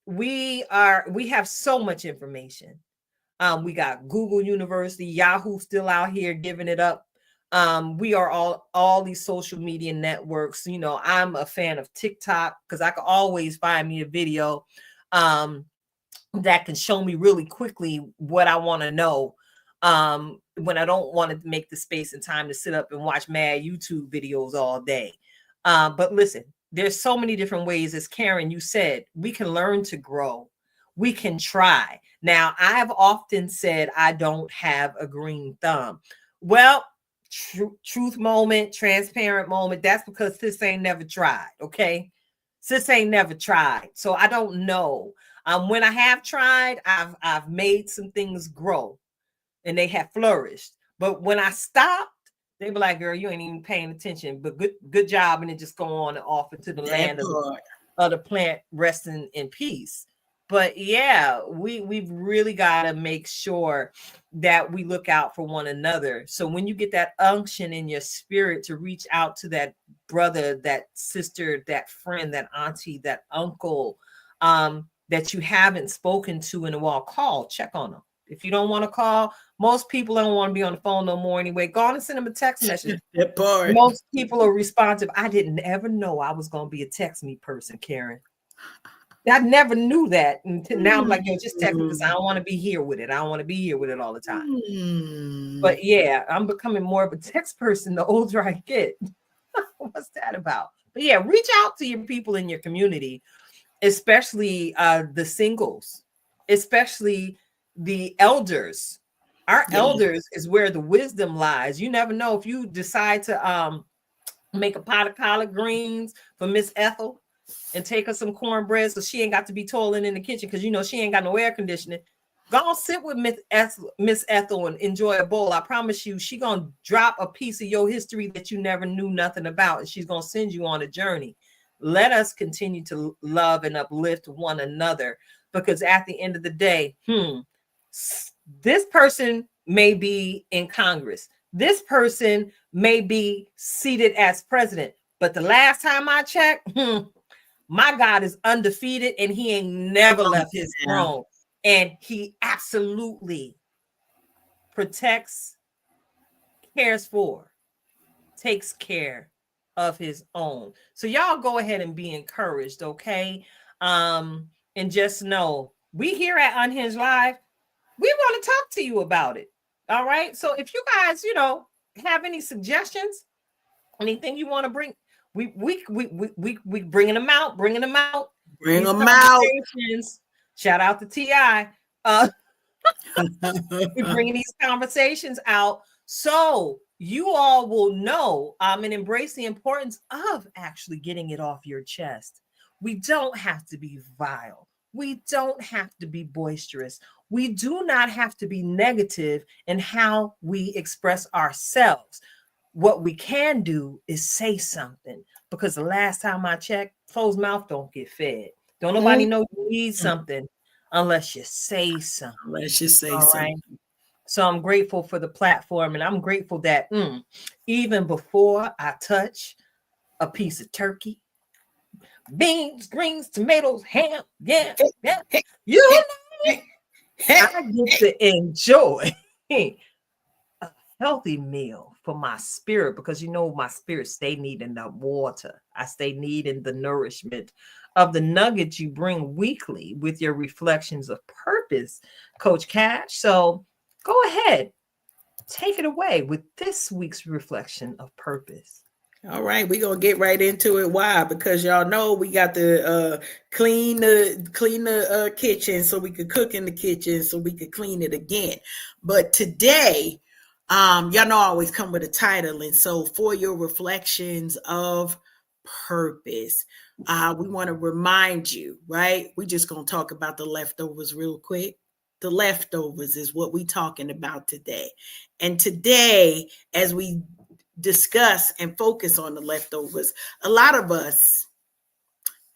We have so much information. We got Google University, Yahoo still out here giving it up. We are all these social media networks. You know, I'm a fan of TikTok because I can always find me a video that can show me really quickly what I want to know. When I don't want to make the space and time to sit up and watch mad YouTube videos all day. But listen, there's so many different ways, as Karen, you said, we can learn to grow. We can try. Now, I've often said I don't have a green thumb. Well, truth moment, transparent moment. That's because sis ain't never tried. Okay. Sis ain't never tried. So I don't know. When I have tried, I've made some things grow and they have flourished. But when I stopped, they be like, girl, you ain't even paying attention, but good job. And it just go on and off into the land of the plant resting in peace. But yeah, we've really got to make sure that we look out for one another. So when you get that unction in your spirit to reach out to that brother, that sister, that friend, that auntie, that uncle, that you haven't spoken to in a while, call, check on them. If you don't want to call, most people don't want to be on the phone no more anyway. Go on and send them a text message. Most people are responsive. I didn't ever know I was going to be a text me person, Karen. I never knew that until now. I'm like, yo, just text me because I don't want to be here with it. I don't want to be here with it all the time. But yeah, I'm becoming more of a text person the older I get. What's that about? But yeah, reach out to your people in your community, especially the singles, especially the elders. Our elders is where the wisdom lies. You never know if you decide to make a pot of collard greens for Miss Ethel and take her some cornbread so she ain't got to be toiling in the kitchen because you know she ain't got no air conditioning. Go on, sit with Miss Ethel and enjoy a bowl. I promise you, she gonna drop a piece of your history that you never knew nothing about, and she's gonna send you on a journey. Let us continue to love and uplift one another, because at the end of the day, this person may be in Congress. This person may be seated as president. But the last time I checked, my God is undefeated and he ain't never left his throne. And he absolutely protects, cares for, takes care of his own. So y'all go ahead and be encouraged, okay? And just know, we here at Unhinged Live, we want to talk to you about it. All right. So if you guys, have any suggestions, anything you want to bring, we bringing them out. Bring them out. Shout out to T.I. We're bringing these conversations out so you all will know and embrace the importance of actually getting it off your chest. We don't have to be vile. We don't have to be boisterous. We do not have to be negative in how we express ourselves. What we can do is say something, because the last time I checked, closed mouth don't get fed. Don't nobody know you need something unless you say something. Right? So I'm grateful for the platform, and I'm grateful that even before I touch a piece of turkey, beans, greens, tomatoes, ham, you know, I get to enjoy a healthy meal for my spirit, because my spirit stay needing the water. I stay needing the nourishment of the nuggets you bring weekly with your reflections of purpose, Coach Cash. So go ahead, take it away with this week's reflection of purpose. All right, we're gonna get right into it. Why? Because y'all know we got to clean the kitchen so we could cook in the kitchen so we could clean it again. But today, y'all know I always come with a title, and so for your reflections of purpose, we want to remind you, right? We just gonna talk about the leftovers real quick. The leftovers is what we talking about today. And today, as we discuss and focus on the leftovers, a lot of us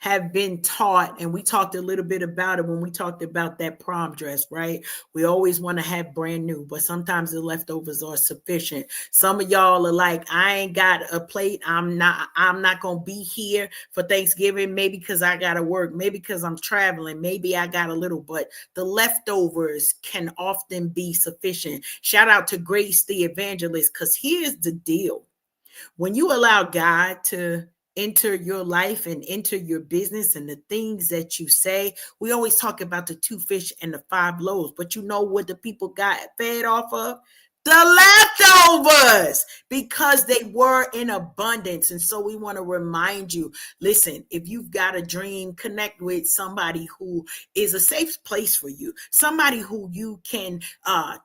have been taught, and we talked a little bit about it when we talked about that prom dress, right? We always want to have brand new, but sometimes the leftovers are sufficient. Some of y'all are like, I ain't got a plate. I'm not gonna be here for Thanksgiving, maybe because I gotta work, maybe because I'm traveling, maybe I got a little, but the leftovers can often be sufficient. Shout out to Grace the Evangelist, because here's the deal. When you allow God to enter your life and enter your business and the things that you say, we always talk about the 2 fish and the 5 loaves, but you know what the people got fed off of? The leftovers, because they were in abundance. And so we want to remind you, listen, if you've got a dream, connect with somebody who is a safe place for you, somebody who you can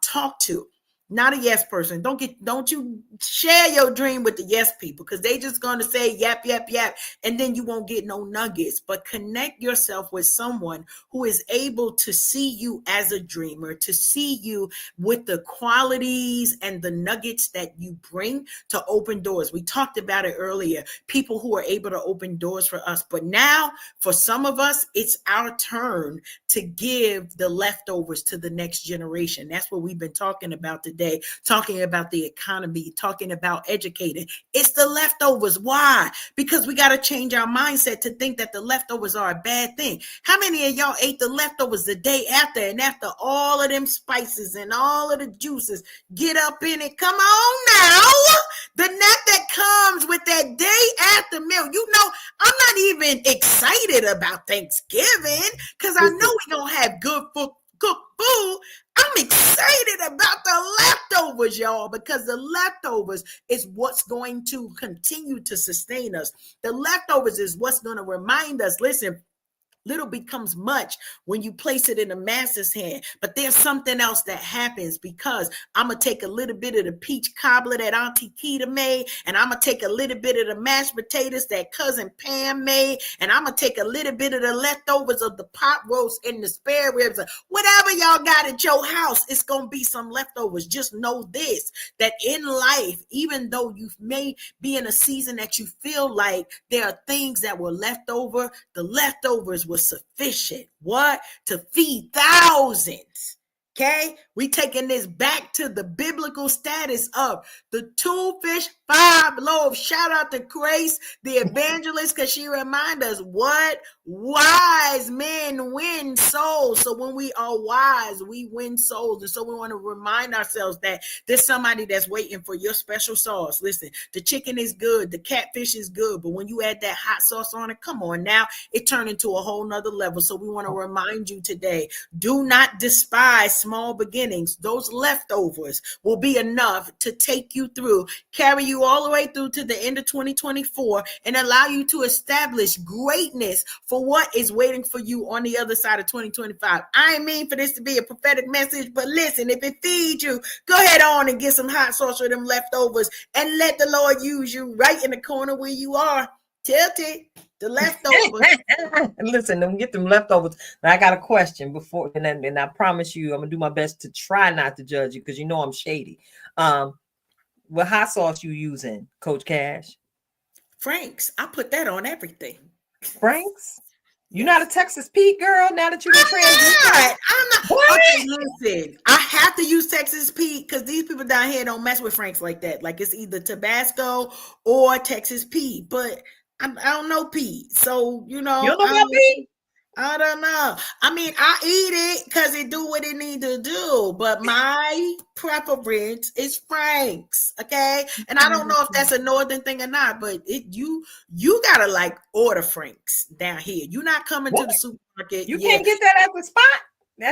talk to. Not a yes person. Don't you share your dream with the yes people, because they just going to say yap, yap, yap, and then you won't get no nuggets. But connect yourself with someone who is able to see you as a dreamer, to see you with the qualities and the nuggets that you bring to open doors. We talked about it earlier, people who are able to open doors for us. But now for some of us, it's our turn to give the leftovers to the next generation. That's what we've been talking about today, talking about the economy, talking about educating. It's the leftovers. Why? Because we got to change our mindset to think that the leftovers are a bad thing. How many of y'all ate the leftovers the day after, and after all of them spices and all of the juices get up in it? Come on now. The nut that comes with that day after meal. You know, I'm not even excited about Thanksgiving because I know we're going to have good cooked food. I'm excited about the leftovers, y'all, because the leftovers is what's going to continue to sustain us. The leftovers is what's going to remind us, listen, little becomes much when you place it in the master's hand. But there's something else that happens, because I'm going to take a little bit of the peach cobbler that Auntie Keita made, and I'm going to take a little bit of the mashed potatoes that Cousin Pam made, and I'm going to take a little bit of the leftovers of the pot roast and the spare ribs. Whatever y'all got at your house, it's going to be some leftovers. Just know this, that in life, even though you may be in a season that you feel like there are things that were left over, the leftovers was sufficient. What? To feed thousands. Okay, we taking this back to the biblical status of the 2 fish, 5 loaves. Shout out to Grace, the evangelist, because she reminds us what wise men win souls. So when we are wise, we win souls. And so we want to remind ourselves that there's somebody that's waiting for your special sauce. Listen, the chicken is good, the catfish is good, but when you add that hot sauce on it, come on now, it turned into a whole nother level. So we want to remind you today, do not despise small beginnings. Those leftovers will be enough to take you through, carry you all the way through to the end of 2024, and allow you to establish greatness for what is waiting for you on the other side of 2025. I ain't mean for this to be a prophetic message, but listen, if it feeds you, go ahead on and get some hot sauce with them leftovers and let the Lord use you right in the corner where you are. Tilted. The leftovers. Listen, them get them leftovers. Now I got a question before, and I promise you, I'm gonna do my best to try not to judge you, because you know I'm shady. What hot sauce you using, Coach Cash? Frank's. I put that on everything. Frank's? You're not a Texas Pete girl now that you're I'm not. What? Okay, listen. I have to use Texas Pete because these people down here don't mess with Frank's like that. Like it's either Tabasco or Texas Pete. But I don't know Pete. So, you know. You don't know about Pete? I don't know. I mean, I eat it because it do what it need to do, but my preference is Frank's, okay? And I don't know if that's a northern thing or not, but you gotta like order Frank's down here. You're not coming to the supermarket. You can't get that at the spot.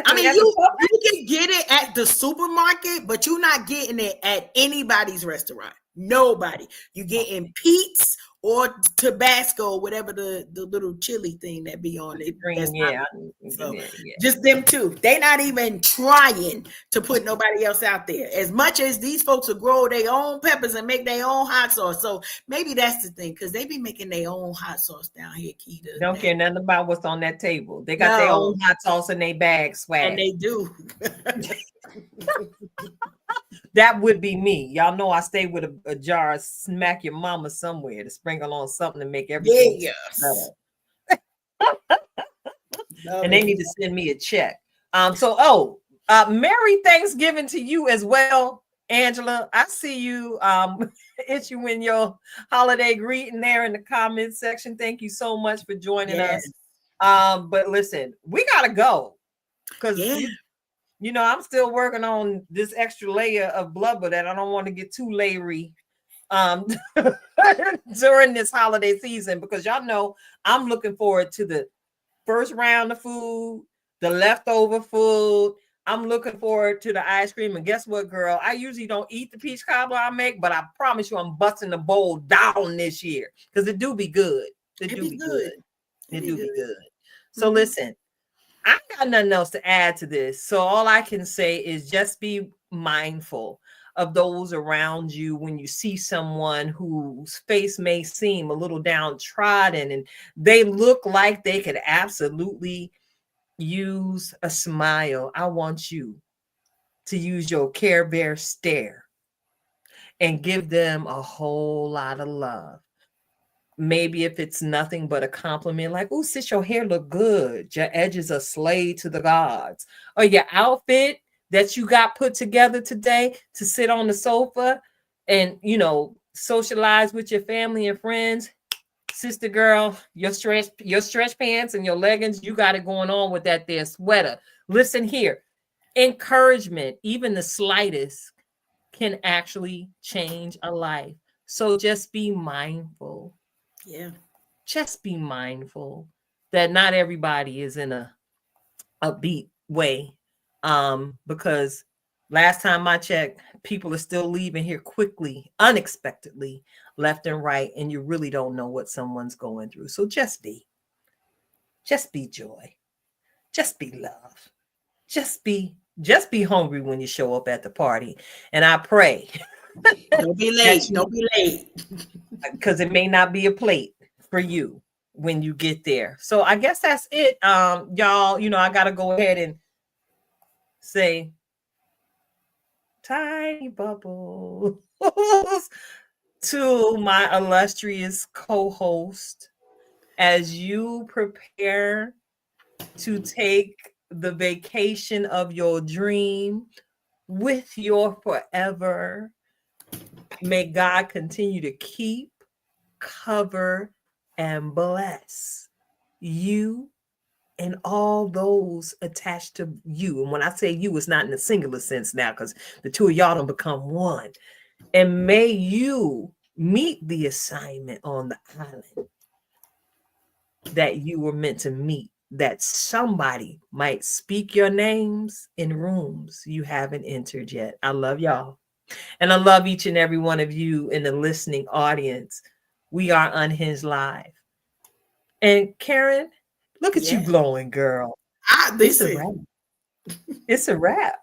I mean, you can get it at the supermarket, but you're not getting it at anybody's restaurant. Nobody. You getting Pete's or Tabasco, whatever the little chili thing that be on it. Green, So yeah. just them two. They not even trying to put nobody else out there. As much as these folks will grow their own peppers and make their own hot sauce. So maybe that's the thing, because they be making their own hot sauce down here, Keita. Don't care nothing about what's on that table. They got No. their own hot sauce in their bag, swag. And they do. That would be me. Y'all know I stay with a jar of Smack Your Mama somewhere to sprinkle on something to make everything Yes. better. And they need to send me a check. Merry Thanksgiving to you as well, Angela. I see you issuing your holiday greeting there in the comments section. Thank you so much for joining us. But listen, we gotta go because you know, I'm still working on this extra layer of blubber that I don't want to get too layery during this holiday season, because y'all know I'm looking forward to the first round of food, the leftover food. I'm looking forward to the ice cream. And guess what, girl? I usually don't eat the peach cobbler I make, but I promise you I'm busting the bowl down this year because it do be good. It do be good. So listen, I got nothing else to add to this. So all I can say is just be mindful of those around you when you see someone whose face may seem a little downtrodden and they look like they could absolutely use a smile. I want you to use your Care Bear stare and give them a whole lot of love. Maybe if it's nothing but a compliment, like, oh, sis, your hair look good. Your edges are slayed to the gods. Or your outfit that you got put together today to sit on the sofa and, you know, socialize with your family and friends. Sister girl, your stretch pants and your leggings, you got it going on with that there sweater. Listen here, encouragement, even the slightest, can actually change a life. So just be mindful. Just be mindful that not everybody is in a upbeat way. Because last time I checked, people are still leaving here quickly, unexpectedly, left and right, and you really don't know what someone's going through. So just be joy. Just be love. Just be hungry when you show up at the party. And I pray. Don't be late. Don't be late. Because it may not be a plate for you when you get there. So I guess that's it. Y'all, you know, I gotta go ahead and say tiny bubbles to my illustrious co-host as you prepare to take the vacation of your dream with your forever. May God continue to keep, cover, and bless you and all those attached to you. And when I say you, it's not in a singular sense now, because the two of y'all don't become one. And may you meet the assignment on the island that you were meant to meet, that somebody might speak your names in rooms you haven't entered yet. I love y'all. And I love each and every one of you in the listening audience. We are Unhinged Live. And Karen, look at you glowing, girl. It's a wrap. It's a wrap.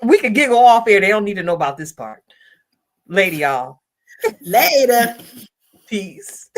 We can giggle off here. They don't need to know about this part. Later, y'all. Later. Peace.